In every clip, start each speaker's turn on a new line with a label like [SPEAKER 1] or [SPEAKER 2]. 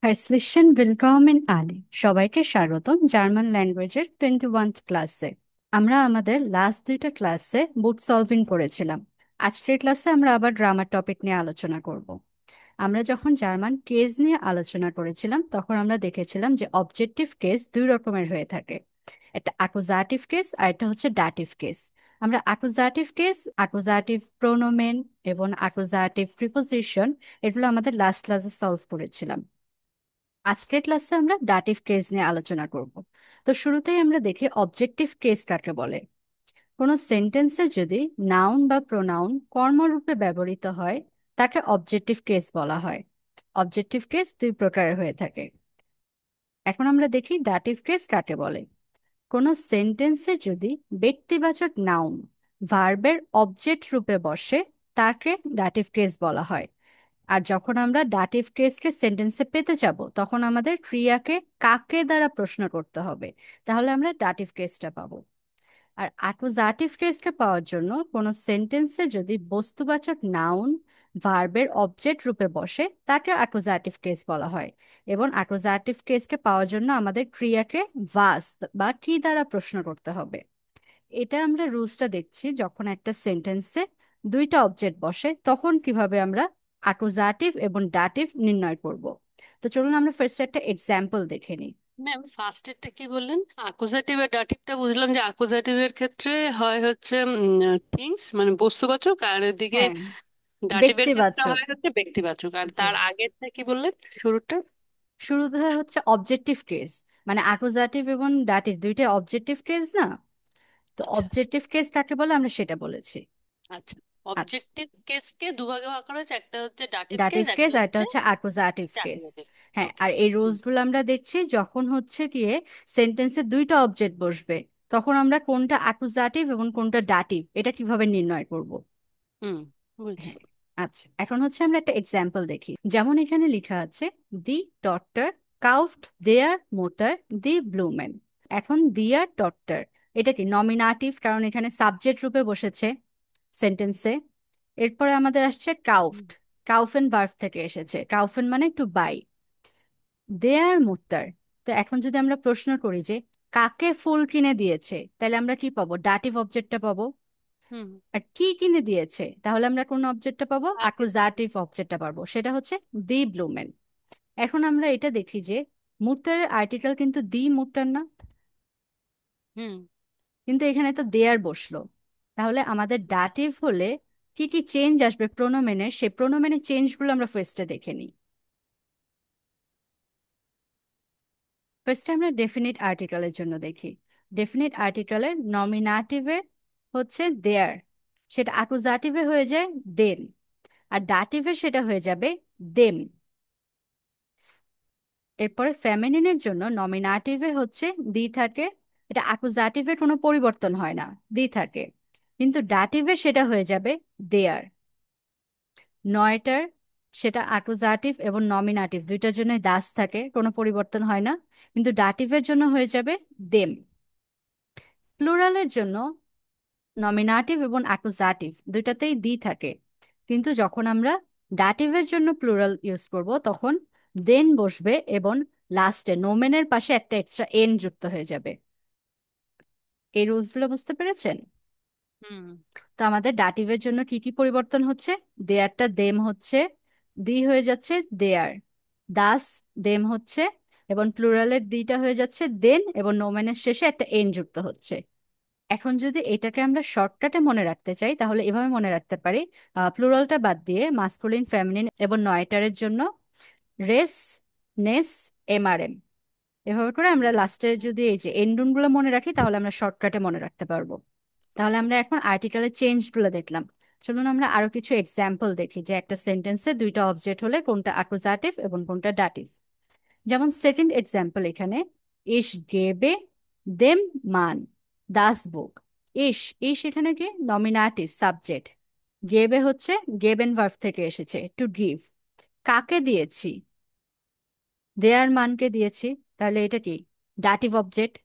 [SPEAKER 1] Herzlichen Willkommen alle সবাইকে স্বাগতম German ল্যাঙ্গুয়েজের 21th ক্লাসে। আমরা আমাদের লাস্ট দুইটা ক্লাসে বুট সলভিং করেছিলাম। আজকের ক্লাসে আমরা আবার গ্রামার টপিক নিয়ে আলোচনা করব। আমরা যখন জার্মান কেস নিয়ে আলোচনা করেছিলাম তখন আমরা দেখেছিলাম যে অবজেক্টিভ কেস দুই রকমের হয়ে থাকে। একটা অ্যাকুজাটিভ কেস আর একটা হচ্ছে ডাটিভ কেস। আমরা অ্যাকুজাটিভ কেস, অ্যাকুজাটিভ প্রোনোমেন এবং অ্যাকুজাটিভ প্রিপোজিশন এগুলো আমাদের লাস্ট ক্লাসে সলভ করেছিলাম। আজকের ক্লাসে আমরা ডাটিভ কেস নিয়ে আলোচনা করব। তো শুরুতেই আমরা দেখি অবজেক্টিভ কেস কাকে বলে। কোনো সেন্টেন্সে যদি নাউন বা প্রোনাউন কর্মরূপে ব্যবহৃত হয় তাকে অবজেক্টিভ কেস বলা হয়। অবজেক্টিভ কেস দুই প্রকারের হয়ে থাকে। এখন আমরা দেখি ডাটিভ কেস কাকে বলে। কোনো সেন্টেন্সে যদি ব্যক্তিবাচক নাউন ভার্বের অবজেক্ট রূপে বসে তাকে ডাটিভ কেস বলা হয়। আর যখন আমরা ডাটিভ কেসকে সেন্টেন্সে পেতে যাব তখন আমাদের ক্রিয়াকে কাকে দ্বারা প্রশ্ন করতে হবে, তাহলে আমরা ডাটিভ কেসটা পাবো। আর অ্যাকুজাটিভ কেসটা পাওয়ার জন্য কোনো সেন্টেন্সে যদি বস্তুবাচক নাউন ভার্বের অবজেক্ট রূপে বসে তাকে অ্যাকুজাটিভ কেস বলা হয়। এবং অ্যাকুজাটিভ কেসকে পাওয়ার জন্য আমাদের ক্রিয়াকে ভাস বা কি দ্বারা প্রশ্ন করতে হবে। এটা আমরা রুলসটা দেখছি যখন একটা সেন্টেন্সে দুইটা অবজেক্ট বসে তখন কিভাবে আমরা অ্যাকুজাটিভ এবং ডাটিভ নির্ণয় করব। তো চলুন আমরা ফার্স্ট একটা এক্সাম্পল দেখে নিই।
[SPEAKER 2] ম্যাম, ফার্স্টেরটা কি বললেন? আকুজাটিভ আর ডাটিভটা বুঝলাম যে আকুজাটিভের ক্ষেত্রে হয় হচ্ছে থিংস মানে বস্তুবাচক, আর এদিকে
[SPEAKER 1] হ্যাঁ,
[SPEAKER 2] ডাটিভের ক্ষেত্রে
[SPEAKER 1] ব্যক্তিবাচক।
[SPEAKER 2] হয় হচ্ছে ব্যক্তিবাচক। আর
[SPEAKER 1] জি,
[SPEAKER 2] তার আগেরটা কি বললেন, শুরুটা?
[SPEAKER 1] শুরুতে হচ্ছে অবজেক্টিভ কেস, মানে অ্যাকুজাটিভ এবং ডাটিভ দুইটাই অবজেক্টিভ কেস না। তো
[SPEAKER 2] আচ্ছা আচ্ছা
[SPEAKER 1] অবজেক্টিভ কেস কাকে বলে আমরা সেটা বলেছি।
[SPEAKER 2] আচ্ছা।
[SPEAKER 1] আচ্ছা,
[SPEAKER 2] অবজেক্টিভ কেসকে দুভাগে ভাগ করা হয়েছে, একটা হচ্ছে ডাটিভ কেস,
[SPEAKER 1] ডাটিভ কেস
[SPEAKER 2] একটা
[SPEAKER 1] আর একটা
[SPEAKER 2] হচ্ছে
[SPEAKER 1] হচ্ছে অ্যাকুজাটিভ কেস।
[SPEAKER 2] ট্রান্সিটিভ।
[SPEAKER 1] হ্যাঁ,
[SPEAKER 2] ওকে।
[SPEAKER 1] আর এই রুলস গুলো আমরা দেখছি যখন হচ্ছে গিয়ে সেন্টেন্সে দুইটা অবজেক্ট বসবে তখন আমরা কোনটা অ্যাকুজাটিভ এবং কোনটা ডাটিভ এটা কিভাবে নির্ণয় করব।
[SPEAKER 2] হুম, বুঝছি।
[SPEAKER 1] হ্যাঁ, আচ্ছা, এখন হচ্ছে আমরা একটা এক্সাম্পল দেখি। যেমন এখানে লেখা আছে দি ডক্টর কাউফড দেয়ার মোটর দি ব্লুমেন। এখন দিয়ার ডক্টর এটা কি নমিনাটিভ, কারণ এখানে সাবজেক্ট রূপে বসেছে সেন্টেন্সে। এরপরে আমাদের আসছে কাউফড, কাউফেন ভার্ব থেকে এসেছে, কাউফেন মানে টু বাই। দেয়ার মুত্তার, তো এখন যদি আমরা প্রশ্ন করি যে কাকে ফুল কিনে দিয়েছে তাহলে আমরা কি পাবো, ডাটিভ অবজেক্টটা পাবো।
[SPEAKER 2] হুম।
[SPEAKER 1] আর কি কিনে দিয়েছে তাহলে আমরা কোন অবজেক্টটা পাবো, অ্যাকুজাটিভ অবজেক্টটা পাবো, সেটা হচ্ছে দি ব্লুমেন। এখন আমরা এটা দেখি যে মুত্তারের আর্টিকেল কিন্তু দি মুত্তার না,
[SPEAKER 2] হুম।
[SPEAKER 1] কিন্তু এখানে তো দেয়ার বসলো। তাহলে আমাদের ডাটিভ হলে কি কি চেঞ্জ আসবে প্রোনোমেনের, সেই প্রোনোমেনের চেঞ্জগুলো আমরা ফার্স্টে দেখে নিই। ফার্স্টে আমরা ডেফিনিট আর্টিকেলের জন্য দেখি। ডেফিনিট আর্টিকেলের নমিনাটিভে হচ্ছে দেয়ার, সেটা অ্যাকুজাটিভে হয়ে যায় দেন, আর ডাটিভে সেটা হয়ে যাবে দেম। এরপরে ফেমিনিনের জন্য নমিনাটিভে হচ্ছে দি থাকে, এটা অ্যাকুজাটিভে কোনো পরিবর্তন হয় না, দি থাকে। কিন্তু ডাটিভে সেটা হয়ে যাবে দেয়ার। নয়টার সেটা অ্যাকুজাটিভ এবং নমিনাটিভ দুইটার জন্যই দাস থাকে, কোনো পরিবর্তন হয় না, কিন্তু ডাটিভের জন্য হয়ে যাবে দেম। প্লুরালের জন্য নমিনাটিভ এবং অ্যাকুজাটিভ দুইটাতেই দি থাকে, কিন্তু যখন আমরা ডাটিভের জন্য প্লুরাল ইউজ করব তখন দেন বসবে এবং লাস্টে নোমেনের পাশে একটা এক্সট্রা এন যুক্ত হয়ে যাবে। এই রুলসগুলো বুঝতে পেরেছেন?
[SPEAKER 2] হুম।
[SPEAKER 1] তো আমাদের ডাটিভের জন্য কি কি পরিবর্তন হচ্ছে, দেয়ারটা দেম হচ্ছে, দি হয়ে যাচ্ছে দেয়ার, দাস দেম হচ্ছে, এবং প্লুরালের দিটা হয়ে যাচ্ছে দেন, এবং নোমেনের শেষে একটা এন যুক্ত হচ্ছে। এখন যদি এটাকে আমরা শর্টকাটে মনে রাখতে চাই তাহলে এভাবে মনে রাখতে পারি, প্লুরালটা বাদ দিয়ে মাস্কুলিন ফেমিনিন এবং নয়টারের জন্য রেস, নেস, এমআরএম, এভাবে করে আমরা লাস্টে যদি এই যে এন্ডুন গুলো মনে রাখি তাহলে আমরা শর্টকাটে মনে রাখতে পারবো। তাহলে আমরা এখন আর্টিকেলের চেঞ্জ গুলো দেখলাম। চলুন আমরা আরো কিছু এক্সাম্পল দেখি যে একটা সেন্টেন্সে দুইটা অবজেক্ট হলে কোনটা অ্যাকুজাটিভ এবং কোনটা ডাটিভ। যেমন সেকেন্ড এক্সাম্পল এখানে, ইস গেবে দেম মান দাস বুক। ইস, ইস এখানে কি নমিনাটিভ সাবজেক্ট, গেবে হচ্ছে গেবেন ভার্ব থেকে এসেছে টু গিভ। কাকে দিয়েছি, দেয়ার মানকে দিয়েছি, তাহলে এটা কি ডাটিভ অবজেক্ট,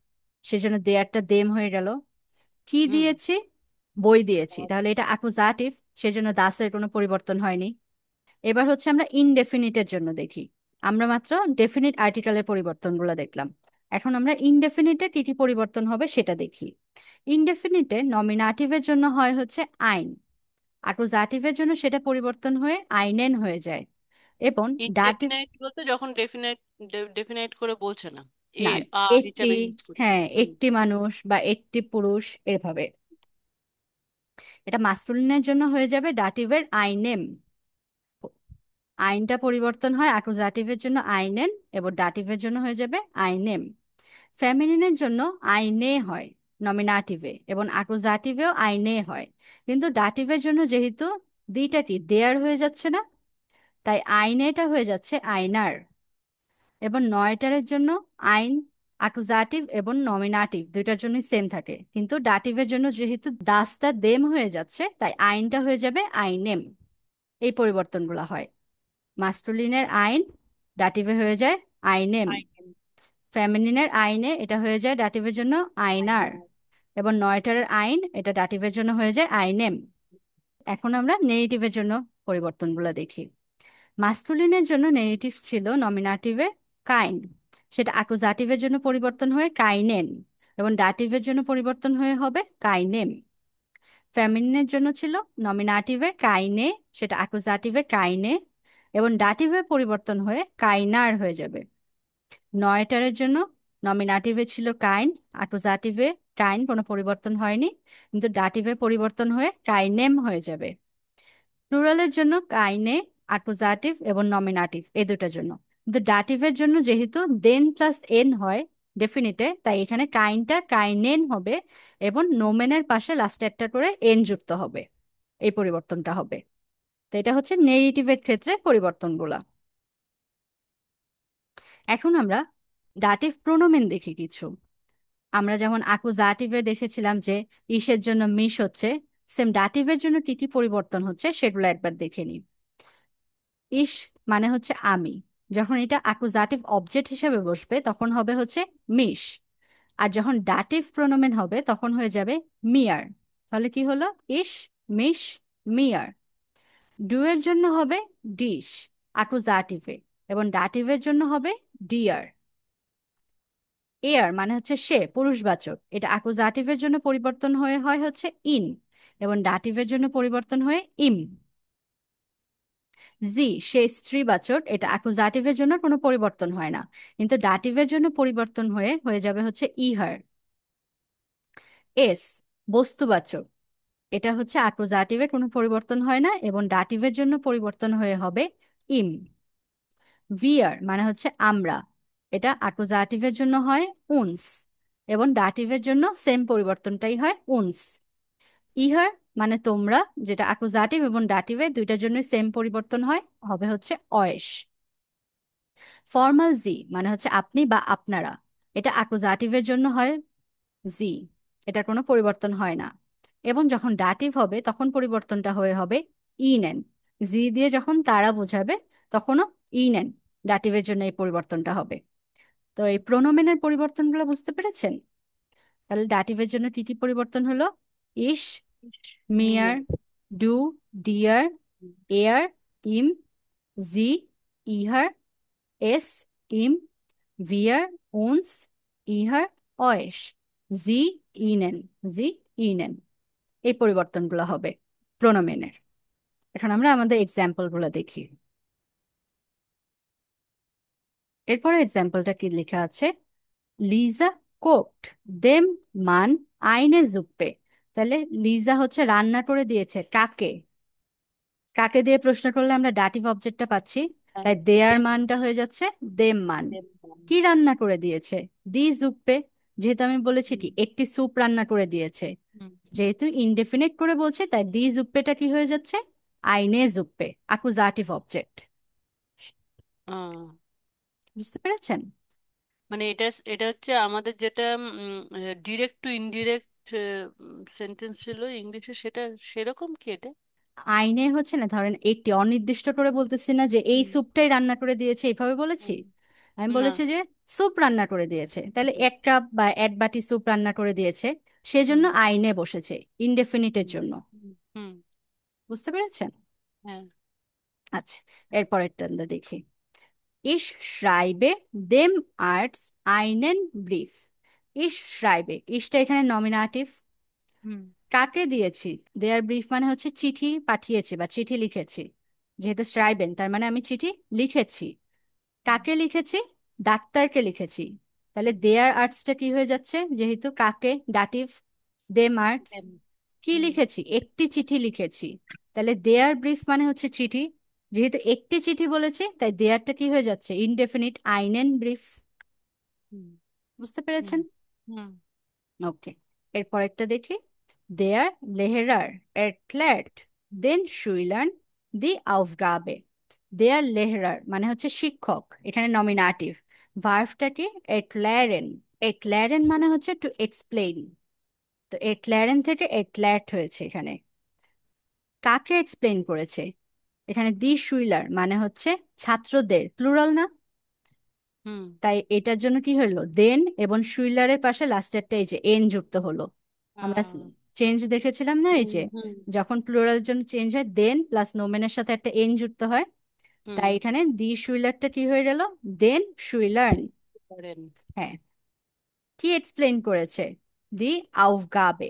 [SPEAKER 1] সেজন্য দেয়ারটা দেম হয়ে গেল। কি
[SPEAKER 2] হুম।
[SPEAKER 1] দিয়েছি, বই দিয়েছি, তাহলে এটা অ্যাকুজাটিভ, সেজন্য দাসের কোনো পরিবর্তন হয়নি। এবার হচ্ছে আমরা ইনডেফিনিটের জন্য দেখি। আমরা মাত্র ডেফিনিট আর্টিকেলের পরিবর্তনগুলো দেখলাম। এখন আমরা ইনডেফিনিটে কি কি পরিবর্তন হবে সেটা দেখি। ইনডেফিনিটে নমিনাটিভের জন্য হয় হচ্ছে আইন, অ্যাকুজাটিভের জন্য সেটা পরিবর্তন হয়ে আইনেন হয়ে যায়। এবং ডাটিভ,
[SPEAKER 2] ইনডেফিনাইট বলতে যখন ডেফিনাইট ডেফিনাইট করে বলছে না, এ
[SPEAKER 1] না,
[SPEAKER 2] আর
[SPEAKER 1] একটি,
[SPEAKER 2] হিসাবে ইউজ করছে।
[SPEAKER 1] হ্যাঁ
[SPEAKER 2] হুম।
[SPEAKER 1] একটি মানুষ বা একটি পুরুষ এভাবে। এটা মাস্কুলিনের জন্য হয়ে যাবে ডাটিভের আইনেম, আইনটা পরিবর্তন হয় অ্যাকুজাটিভের জন্য আইনেন, এবং ডাটিভের জন্য হয়ে যাবে আইনেম। ফেমিনিনের জন্য আইনে হয় নমিনাটিভে, এবং অ্যাকুজাটিভেও আইনে হয়। কিন্তু ডাটিভের জন্য যেহেতু দুইটা কি দেয়ার হয়ে যাচ্ছে না, তাই আইনেটা হয়ে যাচ্ছে আইনার। এবং নয়টারের জন্য আইন অ্যাকুজাটিভ এবং নমিনাটিভ দুইটার জন্যই সেম থাকে, কিন্তু ডাটিভের জন্য যেহেতু দাসটা দেম হয়ে যাচ্ছে, তাই আইনটা হয়ে যাবে আইনেম। এই পরিবর্তনগুলো হয়। মাস্কুলিনের আইন ডাটিভে হয়ে যায় আইনেম,
[SPEAKER 2] আই ক্যান।
[SPEAKER 1] ফেমিনিনের আইনে এটা হয়ে যায় ডাটিভের জন্য
[SPEAKER 2] আই
[SPEAKER 1] আইনার,
[SPEAKER 2] নো।
[SPEAKER 1] এবং নয়টারের আইন এটা ডাটিভের জন্য হয়ে যায় আইনেম। এখন আমরা নেগেটিভের জন্য পরিবর্তনগুলো দেখি। মাস্কুলিনের জন্য নেগেটিভ ছিল নমিনাটিভে কাইন্ড, সেটা অ্যাকুজাটিভের জন্য পরিবর্তন হয়ে কাইনেন, এবং ডাটিভের জন্য পরিবর্তন হয়ে হবে কাইনেম। ফেমিনিনের জন্য ছিল নমিনাটিভে কাইনে, সেটা অ্যাকুজাটিভে কাইনে, এবং ডাটিভে পরিবর্তন হয়ে কাইনার হয়ে যাবে। নয়টারের জন্য নমিনাটিভে ছিল কাইন, অ্যাকুজাটিভে কাইন কোনো পরিবর্তন হয়নি, কিন্তু ডাটিভে পরিবর্তন হয়ে কাইনেম হয়ে যাবে। প্লুরালের জন্য কাইনে, অ্যাকুজাটিভ এবং নমিনাটিভ এই দুটার জন্য। কিন্তু ডাটিভের জন্য যেহেতু দেন প্লাস এন হয় ডেফিনিটে, তাই এখানে কাইনটা কাইনেন হবে, এবং নোমেনের পাশে লাস্টে একটা করে এন যুক্ত হবে। এই পরিবর্তনটা হবে। তো এটা হচ্ছে নেগেটিভের ক্ষেত্রে পরিবর্তনগুলা। এখন আমরা ডাটিভ প্রোনোমেন দেখি কিছু। আমরা যেমন অ্যাকুজাটিভে দেখেছিলাম যে ইসের জন্য মিস হচ্ছে, সেম ডাটিভের জন্য কি কি পরিবর্তন হচ্ছে সেগুলো একবার দেখে নিই। ইস মানে হচ্ছে আমি, যখন এটা অ্যাকুজাটিভ অবজেক্ট হিসেবে বসবে তখন হবে হচ্ছে মিস। আর যখন ডাটিভ প্রোনোমেন হবে তখন হয়ে যাবে মিয়ার। তাহলে কি হলো? ইস, মিস, মিয়ার। ডু এর জন্য হবে ডিশ অ্যাকুজাটিভে, এবং ডাটিভের জন্য হবে ডিয়ার। এয়ার মানে হচ্ছে সে পুরুষবাচক, এটা অ্যাকুজাটিভের জন্য পরিবর্তন হয়ে হয় হচ্ছে ইন, এবং ডাটিভের জন্য পরিবর্তন হয়ে ইম। জি সে স্ত্রীবাচক, এটা অ্যাকুজাটিভের জন্য কোনো পরিবর্তন হয় না, কিন্তু ডাটিভের জন্য পরিবর্তন হয়ে হয়ে যাবে হচ্ছে ইহার। এস বস্তুবাচক, এটা হচ্ছে অ্যাকুজাটিভের কোনো পরিবর্তন হয় না, এবং ডাটিভের জন্য পরিবর্তন হয়ে হবে ইম। ভিয়ার মানে হচ্ছে আমরা, এটা অ্যাকুজাটিভের জন্য হয় উনস, এবং ডাটিভের জন্য সেম পরিবর্তনটাই হয় উনস। ইহার মানে তোমরা, যেটা অ্যাকুজাটিভ এবং ডাটিভে দুইটার জন্য সেম পরিবর্তন হয়, হবে হচ্ছে অয়েস। ফর্মাল জি মানে হচ্ছে আপনি বা আপনারা, এটা অ্যাকুজাটিভের জন্য হয় জি, এটার কোনো পরিবর্তন হয় না। এবং যখন ডাটিভ হবে তখন পরিবর্তনটা হয়ে হবে ইনেন, জি দিয়ে যখন তারা বোঝাবে তখনও ইনেন, ডাটিভের জন্য এই পরিবর্তনটা হবে। তো এই প্রোনোমেনের পরিবর্তনগুলো বুঝতে পেরেছেন? তাহলে ডাটিভের জন্য কি কি পরিবর্তন হলো? ইস, মিয়ার,
[SPEAKER 2] মিয়া।
[SPEAKER 1] ডু, ডিয়ার, এয়ার, ইম, জি, ইহার, এস, ইম, wir, uns, ইহার, euch, sie, ihnen, sie, ihnen। এই পরিবর্তনগুলো হবে প্রোনোমেনের। এখন আমরা আমাদের এক্সাম্পলগুলো দেখি। এরপরে এক্সাম্পলটা কি লেখা আছে? লিজা কোকড দেম মান আইনে জুপ্পে। তাহলে লিজা হচ্ছে রান্না করে দিয়েছে কাকে? কাকে দিয়ে প্রশ্ন করলে আমরা ডাটিভ অবজেক্টটা পাচ্ছি, তাই দেয়ার
[SPEAKER 2] দেম।
[SPEAKER 1] মানটা হয়ে যাচ্ছে দেম মান।
[SPEAKER 2] দেম।
[SPEAKER 1] কি রান্না করে দিয়েছে? দি জুপ্পে, যেহেতু আমি বলেছি
[SPEAKER 2] হুম।
[SPEAKER 1] কি একটি স্যুপ রান্না করে দিয়েছে,
[SPEAKER 2] হুম।
[SPEAKER 1] যেহেতু ইনডেফিনিট করে বলছে তাই দি জুপ্পেটা কি হয়ে যাচ্ছে আইনে জুপ্পে, অ্যাকুজাটিভ অবজেক্ট।
[SPEAKER 2] আহ,
[SPEAKER 1] বুঝতে পেরেছেন?
[SPEAKER 2] মানে এটা এটা হচ্ছে আমাদের যেটা ডিরেক্ট টু ইনডিরেক্ট সেন্টেন্স ছিল ইংলিশে, সেটা সেরকম কি এটা?
[SPEAKER 1] আইনে হচ্ছে না, ধরেন একটি অনির্দিষ্ট করে বলতেছি না যে এই
[SPEAKER 2] হুম।
[SPEAKER 1] স্যুপটাই রান্না করে দিয়েছে এইভাবে বলেছি।
[SPEAKER 2] হুম।
[SPEAKER 1] আমি
[SPEAKER 2] না।
[SPEAKER 1] বলেছি যে স্যুপ রান্না করে দিয়েছে, তাহলে
[SPEAKER 2] হুম।
[SPEAKER 1] এক কাপ বা এক বাটি স্যুপ রান্না করে দিয়েছে, সেজন্য
[SPEAKER 2] হুম।
[SPEAKER 1] আইনে বসেছে ইনডেফিনিটের
[SPEAKER 2] হুম।
[SPEAKER 1] জন্য।
[SPEAKER 2] হুম। হুম।
[SPEAKER 1] বুঝতে পেরেছেন?
[SPEAKER 2] হ্যাঁ।
[SPEAKER 1] আচ্ছা, এরপরেরটা আমরা দেখি। Ich schreibe dem Arzt einen Brief. Ich schreibe, ইশটা এখানে নমিনাটিভ।
[SPEAKER 2] হুম।
[SPEAKER 1] কাকে দিয়েছি? দেয়ার ব্রিফ মানে হচ্ছে চিঠি পাঠিয়েছি বা চিঠি লিখেছি। যেহেতু শ্রাইবেন তার মানে আমি চিঠি লিখেছি। কাকে লিখেছি? ডাক্তারকে লিখেছি। তাহলে
[SPEAKER 2] হুম।
[SPEAKER 1] দেয়ার আর্টসটা কি হয়ে যাচ্ছে? যেহেতু কাকে, ডাটিভ, দেম আর্টস।
[SPEAKER 2] দেন।
[SPEAKER 1] কি
[SPEAKER 2] হুম।
[SPEAKER 1] লিখেছি? একটি চিঠি লিখেছি। তাহলে দেয়ার ব্রিফ মানে হচ্ছে চিঠি। যেহেতু একটি চিঠি বলেছি তাই দেয়ারটা কি হয়ে যাচ্ছে? ইনডেফিনিট আইনেন ব্রিফ।
[SPEAKER 2] হুম।
[SPEAKER 1] বুঝতে
[SPEAKER 2] হুম।
[SPEAKER 1] পেরেছেন?
[SPEAKER 2] হুম।
[SPEAKER 1] ওকে, এরপরেরটা দেখি। দেয়ার লেহেরার এরক্লেট দেন শুইলান দি আউফগাবে। দেয়ার লেহেরার মানে হচ্ছে শিক্ষক, এখানে নমিনাটিভ। ভার্বটা কি? এটল্যারেন। এটল্যারেন মানে হচ্ছে টু এক্সপ্লেইন। তো এটল্যারেন থেকে এটল্যাট হয়েছে এখানে। কাকে এক্সপ্লেইন করেছে? এখানে দি শুইলার মানে হচ্ছে ছাত্রদের, প্লুরাল না?
[SPEAKER 2] হুম।
[SPEAKER 1] তাই এটার জন্য কি হলো? দেন এবং শুইলারের পাশে লাস্টেরটা এই যে এন যুক্ত হলো। আমরা
[SPEAKER 2] আহ,
[SPEAKER 1] চেঞ্জ দেখেছিলাম না এই
[SPEAKER 2] হুম।
[SPEAKER 1] যে,
[SPEAKER 2] হুম।
[SPEAKER 1] যখন প্লুরালের জন্য চেঞ্জ হয় দেন প্লাস নোমেনের সাথে একটা এন যুক্ত হয়।
[SPEAKER 2] হুম।
[SPEAKER 1] তাই এখানে দি শুইলারটা কি হয়ে গেল? দেন শুইলার্ন।
[SPEAKER 2] করেন।
[SPEAKER 1] হ্যাঁ, কি এক্সপ্লেইন করেছে? দি আউফগাবে।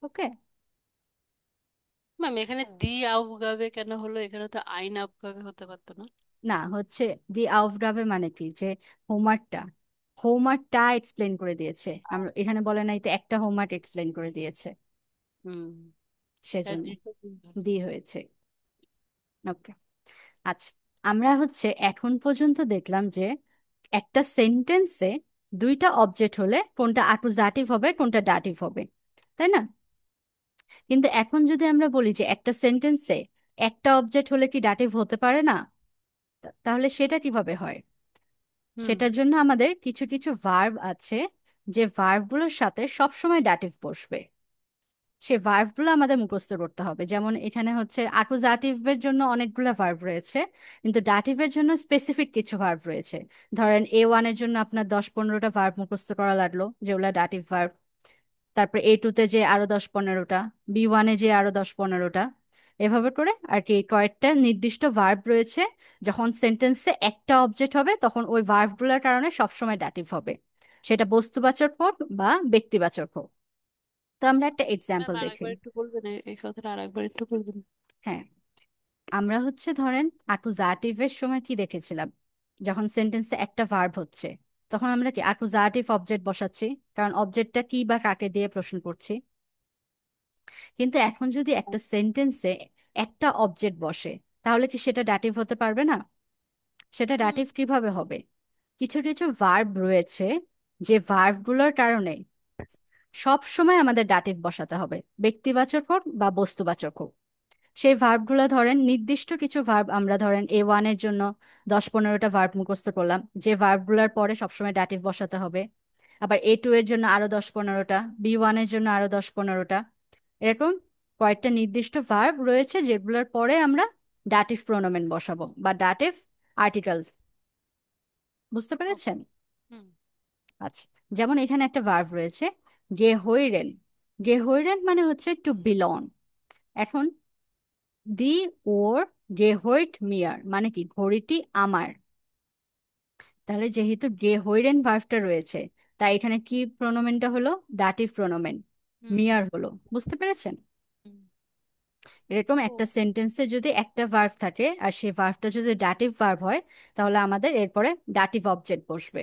[SPEAKER 1] ওকে।
[SPEAKER 2] ম্যাম এখানে দি আউগাবে কেন হলো? এখানে তো আইন আউগাবে হতে পারতো না?
[SPEAKER 1] না, হচ্ছে দি আউফগাবে মানে কি, যে হোমওয়ার্কটা, হোমওয়ার্কটা এক্সপ্লেইন করে দিয়েছে। আমরা এখানে বলে নাই তো, একটা হোমওয়ার্ক এক্সপ্লেইন করে দিয়েছে,
[SPEAKER 2] হুম। তাহলে
[SPEAKER 1] সেজন্য
[SPEAKER 2] দিটা কি হবে?
[SPEAKER 1] দি হয়েছে। ওকে। আচ্ছা, আমরা হচ্ছে এখন পর্যন্ত দেখলাম যে একটা সেন্টেন্সে দুইটা অবজেক্ট হলে কোনটা অ্যাকুজাটিভ হবে কোনটা ডাটিভ হবে, তাই না? কিন্তু এখন যদি আমরা বলি যে একটা সেন্টেন্সে একটা অবজেক্ট হলে কি ডাটিভ হতে পারে না, তাহলে সেটা কিভাবে হয়?
[SPEAKER 2] হুম।
[SPEAKER 1] সেটার জন্য আমাদের কিছু কিছু ভার্ব আছে, যে ভার্বগুলোর সাথে সবসময় ডাটিভ বসবে। সে ভার্বগুলো আমাদের মুখস্থ করতে হবে। যেমন এখানে হচ্ছে অ্যাকুজাটিভের জন্য অনেকগুলো ভার্ব রয়েছে, কিন্তু ডাটিভের জন্য স্পেসিফিক কিছু ভার্ব রয়েছে। ধরেন A1 এর জন্য আপনার 10-15টা ভার্ব মুখস্থ করা লাগলো, যেগুলো ডাটিভ ভার্ব। তারপর A2-তে যে আরো 10-15টা, B1-এ যে আরো 10-15টা, এভাবে করে আর কি কয়েকটা নির্দিষ্ট ভার্ব রয়েছে। যখন সেন্টেন্সে একটা অবজেক্ট হবে তখন ওই ভার্বগুলোর কারণে সবসময় ডাটিভ হবে, সেটা বস্তুবাচক হোক বা ব্যক্তিবাচক হোক। তো আমরা একটা
[SPEAKER 2] ম্যাম
[SPEAKER 1] এক্সাম্পল দেখি।
[SPEAKER 2] আরেকবার একটু বলবেন এই কথাটা আরেকবার একটু বলবেন?
[SPEAKER 1] হ্যাঁ, আমরা হচ্ছে ধরেন অ্যাকুজাটিভের সময় কি দেখেছিলাম? যখন সেন্টেন্সে একটা ভার্ব হচ্ছে তখন আমরা কি অ্যাকুজাটিভ অবজেক্ট বসাচ্ছি, কারণ অবজেক্টটা কি বা কাকে দিয়ে প্রশ্ন করছি। কিন্তু এখন যদি একটা সেন্টেন্সে একটা অবজেক্ট বসে, তাহলে কি সেটা ডাটিভ হতে পারবে না? সেটা
[SPEAKER 2] হুম।
[SPEAKER 1] ডাটিভ কিভাবে হবে? কিছু কিছু ভার্ব রয়েছে, যে ভার্বগুলোর কারণে সব সময় আমাদের ডাটিভ বসাতে হবে, ব্যক্তিবাচক হোক বা বস্তুবাচক হোক। সেই ভার্বগুলো ধরেন নির্দিষ্ট কিছু ভার্ব, আমরা ধরেন A1 এর জন্য 10-15টা ভার্ব মুখস্থ করলাম, যে ভার্বগুলোর পরে সবসময় ডাটিভ বসাতে হবে। আবার A2 এর জন্য আরো 10-15টা, B1 এর জন্য আরো 10-15টা। এরকম কয়েকটা নির্দিষ্ট ভার্ব রয়েছে যেগুলোর পরে আমরা ডাটিভ প্রোনোমেন বসাবো বা ডাটিভ আর্টিকেল। বুঝতে
[SPEAKER 2] ও।
[SPEAKER 1] পেরেছেন?
[SPEAKER 2] হুম।
[SPEAKER 1] আচ্ছা, যেমন এখানে একটা ভার্ব রয়েছে গেহইরেন। গেহইরেন মানে হচ্ছে টু বিলং। এখন দি ওর গেহইট মিয়ার মানে কি ঘড়িটি আমার। তাহলে যেহেতু গেহইরেন ভার্বটা রয়েছে, তাই এখানে কি প্রোনোমেনটা হলো? ডাটিভ প্রোনোমেন,
[SPEAKER 2] হুম।
[SPEAKER 1] মিয়ার হলো। বুঝতে পেরেছেন?
[SPEAKER 2] হুম।
[SPEAKER 1] এরকম
[SPEAKER 2] ও।
[SPEAKER 1] একটা সেন্টেন্সে যদি একটা ভার্ব থাকে আর সেই ভার্বটা যদি ডাটিভ ভার্ব হয়, তাহলে আমাদের এরপরে ডাটিভ অবজেক্ট বসবে।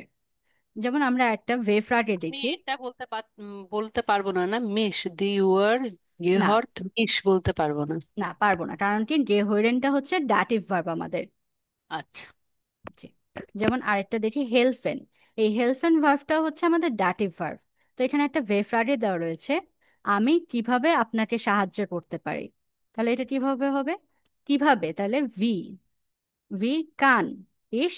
[SPEAKER 1] যেমন আমরা একটা ভেফ্রাগে
[SPEAKER 2] আমি
[SPEAKER 1] দেখি।
[SPEAKER 2] এটা বলতে পারবো না, না মিশ দি ইউর
[SPEAKER 1] না,
[SPEAKER 2] গেহর্ট মিশ বলতে পারবো না?
[SPEAKER 1] না পারবো না, কারণ কি গেহইরেনটা হচ্ছে ডাটিভ ভার্ব আমাদের।
[SPEAKER 2] আচ্ছা।
[SPEAKER 1] জি। যেমন আরেকটা দেখি হেলফেন। এই হেলফেন ভার্বটা হচ্ছে আমাদের ডাটিভ ভার্ব। তো এখানে একটা ভেফ্রাগে দেওয়া রয়েছে, আমি কিভাবে আপনাকে সাহায্য করতে পারি। তাহলে এটা কিভাবে হবে? কিভাবে, তাহলে ভি, ভি কান ইস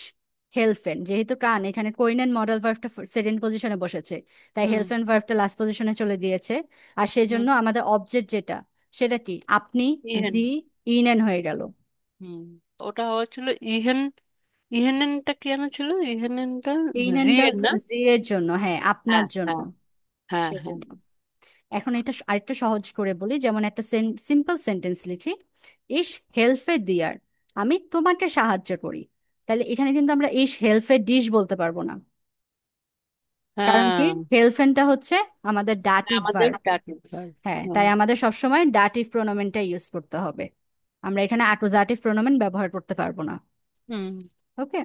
[SPEAKER 1] হেলফেন। যেহেতু কান এখানে কোইনেন মডেল ভার্বটা সেকেন্ড পজিশনে বসেছে, তাই
[SPEAKER 2] হুম।
[SPEAKER 1] হেলফেন ভার্বটা লাস্ট পজিশনে চলে গিয়েছে। আর সেই
[SPEAKER 2] হুম।
[SPEAKER 1] জন্য আমাদের অবজেক্ট যেটা, সেটা কি আপনি,
[SPEAKER 2] ইহেন।
[SPEAKER 1] জি, ইনেন হয়ে গেল।
[SPEAKER 2] হুম। ওটা হওয়া ছিল ইহেন। ইহেনেনটা কেন ছিল? ইহেনেনটা
[SPEAKER 1] ইনেনটা
[SPEAKER 2] জিএন না?
[SPEAKER 1] জি এর জন্য, হ্যাঁ আপনার
[SPEAKER 2] হ্যাঁ।
[SPEAKER 1] জন্য,
[SPEAKER 2] হ্যাঁ। হ্যাঁ। হ্যাঁ।
[SPEAKER 1] সেজন্য। এখন এটা আরেকটু সহজ করে বলি, যেমন একটা সিম্পল সেন্টেন্স লিখি। ইস হেল্পে দিয়ার, আমি তোমাকে সাহায্য করি। তাহলে এখানে কিন্তু আমরা ইস হেলফে ডিশ বলতে পারবো না। কারণ কি,
[SPEAKER 2] হ্যাঁ,
[SPEAKER 1] হেলফেনটা হচ্ছে আমাদের
[SPEAKER 2] এটা
[SPEAKER 1] ডাটিভ
[SPEAKER 2] আমাদের
[SPEAKER 1] ভার্ব।
[SPEAKER 2] Dative verb.
[SPEAKER 1] হ্যাঁ, তাই আমাদের সবসময় ডাটিভ প্রোনোমেনটা ইউজ করতে হবে। আমরা এখানে অ্যাকুজাটিভ প্রোনোমেন ব্যবহার করতে পারবো না।
[SPEAKER 2] হুম
[SPEAKER 1] ওকে,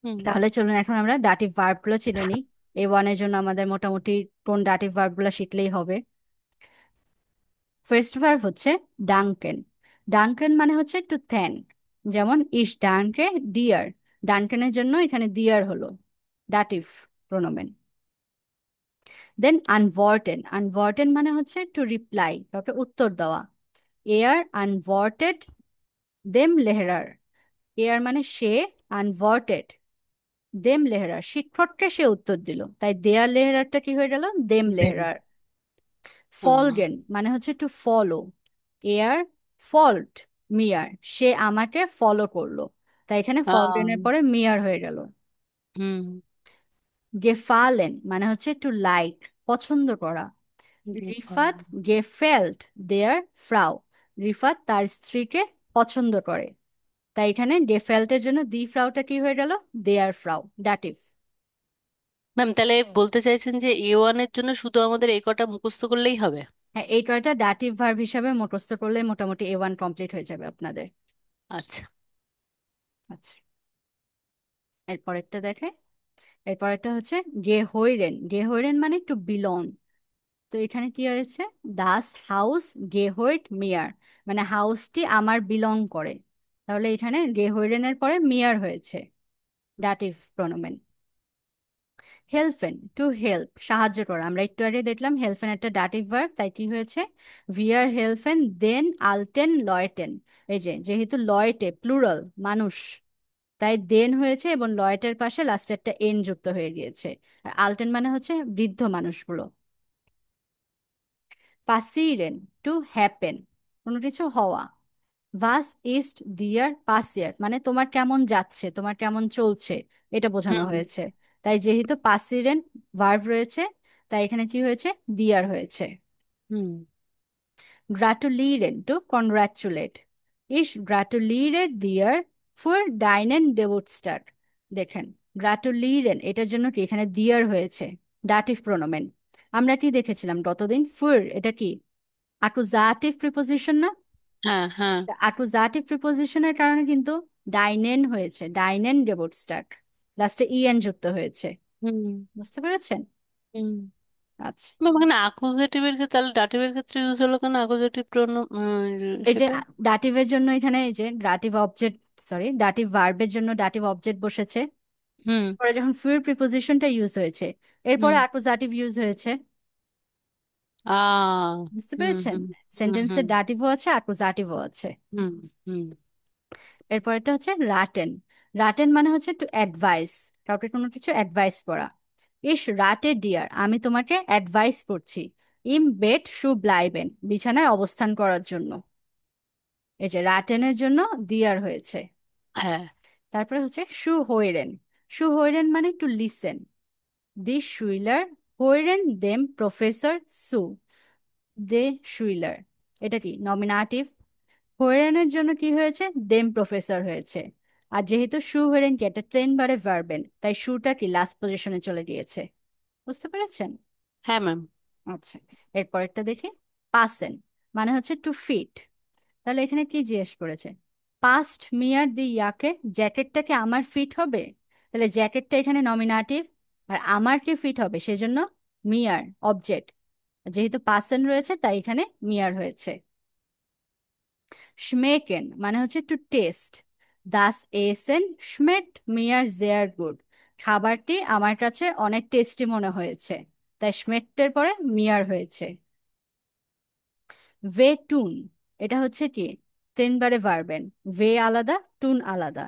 [SPEAKER 2] হুম
[SPEAKER 1] তাহলে চলুন এখন আমরা ডাটিভ ভার্ব গুলো চিনে নিই। এই ওয়ানের জন্য আমাদের মোটামুটি কোন ডাটিভ ভার্ব গুলো শিখলেই হবে। ফার্স্ট ভার্ব হচ্ছে ডাঙ্কেন। ডাঙ্কেন মানে হচ্ছে টু থ্যাঙ্ক। যেমন ইস ডাঙ্কে ডিয়ার, ডাঙ্কেনের জন্য এখানে ডিয়ার হলো ডাটিভ প্রোনোমেন। দেন আনভর্টেন, আনভর্টেন মানে হচ্ছে টু রিপ্লাই, কাউকে উত্তর দেওয়া। এয়ার আনভর্টেড দেম লেহরার, এয়ার মানে সে, আনভর্টেড দেম লেহরার শিক্ষককে সে উত্তর দিল, তাই দেয়ার লেহরারটা কি হয়ে গেল, দেম
[SPEAKER 2] দেন।
[SPEAKER 1] লেহরার। ফলগেন মানে হচ্ছে টু ফলো, এয়ার ফল্ট মিয়ার, সে আমাকে ফলো করলো, তাই এখানে ফলগেনের পরে মিয়ার হয়ে গেল।
[SPEAKER 2] হুম।
[SPEAKER 1] গেফালেন মানে হচ্ছে টু লাইক, পছন্দ করা। রিফাত গেফেল্ট দেয়ার ফ্রাউ, রিফাত তার স্ত্রীকে পছন্দ করে, তাই এখানে গেফেল্টের জন্য দি ফ্রাউটা কি হয়ে গেল, দেয়ার ফ্রাউ ডাটিভ।
[SPEAKER 2] ম্যাম, তাহলে বলতে চাইছেন যে এ ওয়ানের জন্য শুধু আমাদের এই কটা মুখস্থ করলেই হবে?
[SPEAKER 1] হ্যাঁ, এই কয়টা ডাটিভ ভার্ব হিসাবে মুখস্থ করলে মোটামুটি A1 কমপ্লিট হয়ে যাবে আপনাদের।
[SPEAKER 2] আচ্ছা।
[SPEAKER 1] আচ্ছা, এরপরেরটা দেখে, এরপরেরটা হচ্ছে গে হইরেন। গে হইরেন মানে টু বিলং। তো এখানে কি হয়েছে, দাস হাউস গে হইট মিয়ার, মানে হাউসটি আমার বিলং করে, তাহলে এখানে গে হইরেনের পরে মিয়ার হয়েছে ডাটিভ প্রোনোমেন। হেল্পেন টু হেল্প, সাহায্য করা। আমরা একটু আগে দেখলাম হেল্পেন একটা ডাটিভ ভার্ব, তাই কি হয়েছে, ভিয়ার হেল্পেন দেন আলটেন লয়টেন। এই যে যেহেতু লয়টে প্লুরাল মানুষ, তাই দেন হয়েছে এবং লয়টের পাশে লাস্টে একটা এন যুক্ত হয়ে গিয়েছে। আর আলটেন মানে হচ্ছে বৃদ্ধ মানুষগুলো। পাসিরেন টু হ্যাপেন, কোনো কিছু হওয়া। ভাস ইস্ট দিয়ার পাসিয়ার মানে তোমার কেমন যাচ্ছে, তোমার কেমন চলছে, এটা বোঝানো
[SPEAKER 2] হুম
[SPEAKER 1] হয়েছে। তাই যেহেতু পাসিরেন ভার্ব রয়েছে, তাই এখানে কি হয়েছে, দিয়ার হয়েছে।
[SPEAKER 2] হুম।
[SPEAKER 1] গ্রাটুলিরেন টু কনগ্রাচুলেট, ইস গ্রাটুলিরে দিয়ার ফুর ডাইনেন ডেবুটস্টার। দেখেন, গ্রাটুলিরেন এটার জন্য কি এখানে দিয়ার হয়েছে ডাটিভ প্রোনোমেন। আমরা কি দেখেছিলাম গতদিন, ফুর এটা কি অ্যাকুজাটিভ প্রিপোজিশন না,
[SPEAKER 2] হ্যাঁ হ্যাঁ।
[SPEAKER 1] অ্যাকুজাটিভ প্রিপোজিশনের কারণে কিন্তু ডাইনেন হয়েছে, ডাইনেন ডেবুটস্টার্ট, লাস্টে ইএন যুক্ত হয়েছে।
[SPEAKER 2] হুম
[SPEAKER 1] বুঝতে পেরেছেন?
[SPEAKER 2] হুম।
[SPEAKER 1] আচ্ছা,
[SPEAKER 2] ম্যাম, এখানে অ্যাকুজেটিভের ক্ষেত্রে, তাহলে দাটিভের ক্ষেত্রে ইউজ হলো কেন অ্যাকুজেটিভ
[SPEAKER 1] এই যে
[SPEAKER 2] সেটা?
[SPEAKER 1] ডাটিভের জন্য এখানে এই যে ডাটিভ অবজেক্ট, সরি ডাটিভ ভার্বের জন্য ডাটিভ অবজেক্ট বসেছে,
[SPEAKER 2] হুম
[SPEAKER 1] পরে যখন ফিউর প্রিপোজিশনটা ইউজ হয়েছে, এরপরে
[SPEAKER 2] হুম।
[SPEAKER 1] অ্যাকুজাটিভ ইউজ হয়েছে।
[SPEAKER 2] আ
[SPEAKER 1] বুঝতে
[SPEAKER 2] হুম
[SPEAKER 1] পেরেছেন?
[SPEAKER 2] হুম হুম
[SPEAKER 1] সেন্টেন্সে
[SPEAKER 2] হুম
[SPEAKER 1] ডাটিভও আছে অ্যাকুজাটিভও আছে।
[SPEAKER 2] হুম হুম
[SPEAKER 1] এরপরটা হচ্ছে রাটেন। রাটেন মানে হচ্ছে টু অ্যাডভাইস, কাউকে কোনো কিছু অ্যাডভাইস করা। ইস রাটে ডিয়ার, আমি তোমাকে অ্যাডভাইস করছি, ইম বেড শু ব্লাইবেন, বিছানায় অবস্থান করার জন্য। এই যে রাটেনের জন্য দিয়ার হয়েছে।
[SPEAKER 2] হ্যাঁ।
[SPEAKER 1] তারপরে হচ্ছে শু হইরেন। শু হইরেন মানে টু লিসেন, দি শুইলার হইরেন দেম প্রফেসর সু, দে শুইলার, এটা কি নমিনাটিভ, হোয়েরেনের জন্য কি হয়েছে, দেম প্রফেসর হয়েছে। আর যেহেতু শু হোয়েরেন কি একটা টেন বারে ভার্বেন, তাই শুটা কি লাস্ট পজিশনে চলে গিয়েছে। বুঝতে পেরেছেন?
[SPEAKER 2] হ্যাঁ ম্যাম।
[SPEAKER 1] আচ্ছা, এরপরেরটা দেখি। পাসেন মানে হচ্ছে টু ফিট, তাহলে এখানে কি জিজ্ঞেস করেছে, পাস্ট মিয়ার দি ইয়াকে, জ্যাকেটটা কি আমার ফিট হবে, তাহলে জ্যাকেটটা এখানে নমিনাটিভ, আর আমার কি ফিট হবে সেজন্য মিয়ার অবজেক্ট, যেহেতু পাসেন রয়েছে তাই এখানে মিয়ার হয়েছে। schmecken মানে হচ্ছে টু টেস্ট, দাস এসেন schmeckt mir sehr gut, খাবারটি আমার কাছে অনেক টেস্টি মনে হয়েছে, তাই schmeckt-এর পরে মিয়ার হয়েছে। ভে টুন, এটা হচ্ছে কি তিনবারে ভার্বেন, ভে আলাদা টুন আলাদা।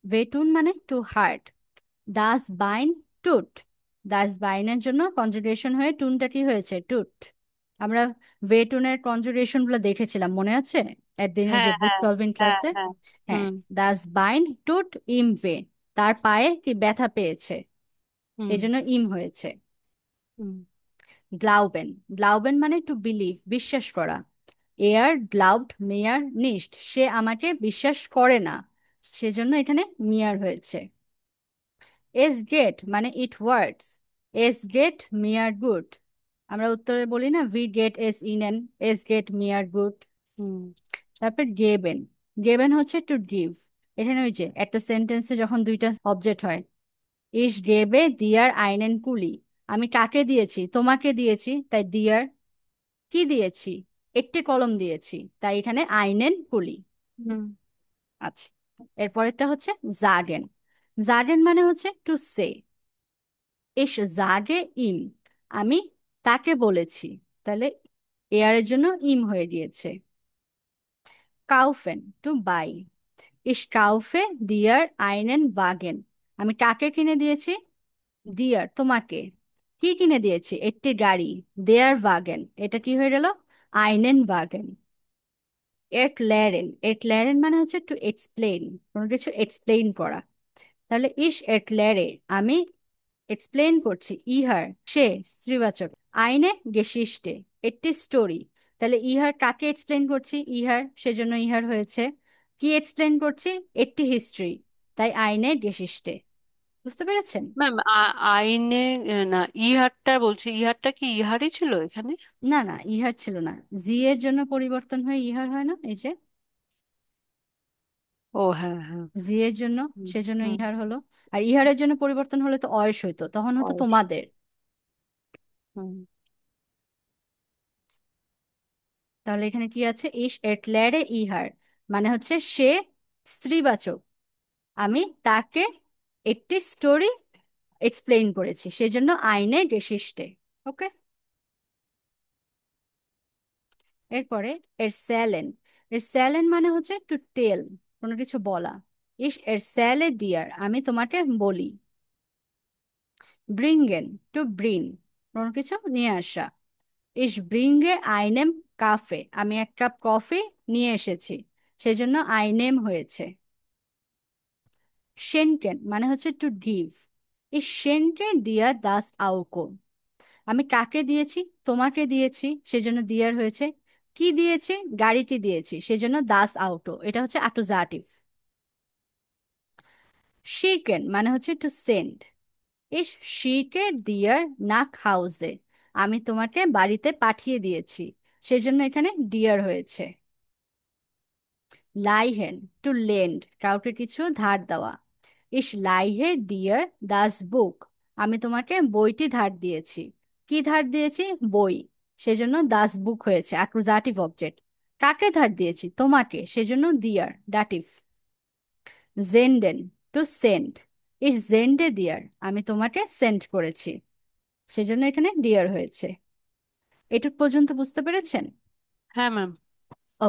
[SPEAKER 1] ভে টুন মানে টু হার্ট, দাস বাইন টুট, দাস বাইনের জন্য কনজুগেশন হয়ে টুনটা কি হয়েছে, টুট। আমরা ভে টুনের কনজুগেশন গুলো দেখেছিলাম, মনে আছে একদিনের যে
[SPEAKER 2] হ্যাঁ
[SPEAKER 1] বুক
[SPEAKER 2] হ্যাঁ
[SPEAKER 1] সলভিং
[SPEAKER 2] হ্যাঁ
[SPEAKER 1] ক্লাসে।
[SPEAKER 2] হ্যাঁ।
[SPEAKER 1] হ্যাঁ,
[SPEAKER 2] হুম
[SPEAKER 1] দাস বাইন টুট ইম ভে, তার পায়ে কি ব্যথা পেয়েছে,
[SPEAKER 2] হুম
[SPEAKER 1] এই জন্য ইম হয়েছে।
[SPEAKER 2] হুম
[SPEAKER 1] গ্লাউবেন, গ্লাউবেন মানে টু বিলিভ, বিশ্বাস করা। এয়ার গ্লাউড মেয়ার নিস্ট, সে আমাকে বিশ্বাস করে না, সেজন্য এখানে মিয়ার হয়েছে। এস গেট মানে ইট ওয়ার্ডস, এস গেট মিয়ার গুড। আমরা উত্তরে বলি না উই গেট এস ইন এন, এস গেট মিয়ার গুড।
[SPEAKER 2] হুম।
[SPEAKER 1] তারপর গেবেন, গেবেন হচ্ছে টু গিভ। এখানে ওই যে একটা সেন্টেন্সে যখন দুইটা অবজেক্ট হয়, ইস গেবে দিয়ার আইনেন কুলি, আমি কাকে দিয়েছি, তোমাকে দিয়েছি, তাই দিয়ার। কি দিয়েছি, একটি কলম দিয়েছি, তাই এখানে আইনেন কুলি
[SPEAKER 2] হুম।
[SPEAKER 1] আছে। এরপরেরটা হচ্ছে জাগেন, জাগেন মানে হচ্ছে টু সে। ইস জাগে ইম, আমি তাকে বলেছি, তাহলে এয়ারের জন্য ইম হয়ে গিয়েছে। কাউফেন টু বাই, ইস কাউফে দিয়ার আইনেন ওয়াগেন, আমি কাকে কিনে দিয়েছি, ডিয়ার তোমাকে। কি কিনে দিয়েছি, একটি গাড়ি, দেয়ার ওয়াগেন, এটা কি হয়ে গেল, আইনেন ওয়াগেন। এট ল্যারেন, এট ল্যারেন মানে হচ্ছে টু এক্সপ্লেইন, কোনো কিছু এক্সপ্লেইন করা। তাহলে ইস এট ল্যারে, আমি এক্সপ্লেইন করছি, ইহার সে স্ত্রীবাচক, আইনে গেসিস্টে একটি স্টোরি। তাহলে ইহার কাকে এক্সপ্লেইন করছি, ইহার, সেজন্য ইহার হয়েছে। কি এক্সপ্লেইন করছি, একটি হিস্ট্রি, তাই আইনে গেসিস্টে। বুঝতে পেরেছেন?
[SPEAKER 2] ম্যাম, আইনে না, ইহারটা বলছি, ইহারটা কি ইহারই ছিল এখানে?
[SPEAKER 1] না না, ইহার ছিল না, জি এর জন্য পরিবর্তন হয়ে ইহার হয় না, এই যে
[SPEAKER 2] ও হ্যাঁ হ্যাঁ।
[SPEAKER 1] জি এর জন্য,
[SPEAKER 2] হুম।
[SPEAKER 1] সেজন্য
[SPEAKER 2] হুম।
[SPEAKER 1] ইহার হলো। আর ইহারের জন্য পরিবর্তন হলে তো অয়স হইতো, তখন হতো
[SPEAKER 2] অবশ্য।
[SPEAKER 1] তোমাদের।
[SPEAKER 2] হুম।
[SPEAKER 1] তাহলে এখানে কি আছে, ইস এটল্যারে ইহার মানে হচ্ছে সে স্ত্রীবাচক, আমি তাকে একটি স্টোরি এক্সপ্লেইন করেছি, সেজন্য আইনে গেসিস্টে। ওকে। এরপরে এর স্যালেন, এর স্যালেন মানে হচ্ছে টু টেল, কোনো কিছু বলা। ইস এর স্যালে ডিয়ার, আমি তোমাকে বলি। ব্রিঙ্গেন টু ব্রিন, কোনো কিছু নিয়ে আসা। ইস ব্রিঙ্গে আইনেম কাফে, আমি এক কাপ কফি নিয়ে এসেছি, সেজন্য আইনেম হয়েছে। শেনকেন মানে হচ্ছে টু গিভ, ইস শেনকে দিয়া দাস আউকো, আমি কাকে দিয়েছি, তোমাকে দিয়েছি, সেজন্য দিয়ার হয়েছে। কি দিয়েছি, গাড়িটি দিয়েছি, সেজন্য দাস আউটো, এটা হচ্ছে অ্যাকুজাটিভ। শিরকেন মানে হচ্ছে টু সেন্ড, ইস শিরকে দিয়ার নাক হাউসে, আমি তোমাকে বাড়িতে পাঠিয়ে দিয়েছি, সেজন্য এখানে ডিয়ার হয়েছে। লাইহেন টু লেন্ড, কাউকে কিছু ধার দেওয়া। ইস লাইহে ডিয়ার দাস বুক, আমি তোমাকে বইটি ধার দিয়েছি। কি ধার দিয়েছি, বই, সেজন্য দাস বুক হয়েছে অ্যাকুজাটিভ অবজেক্ট। কাকে ধার দিয়েছি, তোমাকে, সেজন্য দিয়ার ডাটিভ। জেন্ডেন টু সেন্ড, ইস জেন্ডে দিয়ার, আমি তোমাকে সেন্ড করেছি, সেজন্য এখানে ডিয়ার হয়েছে। এটুক পর্যন্ত বুঝতে পেরেছেন?
[SPEAKER 2] হ্যাঁ ম্যাম।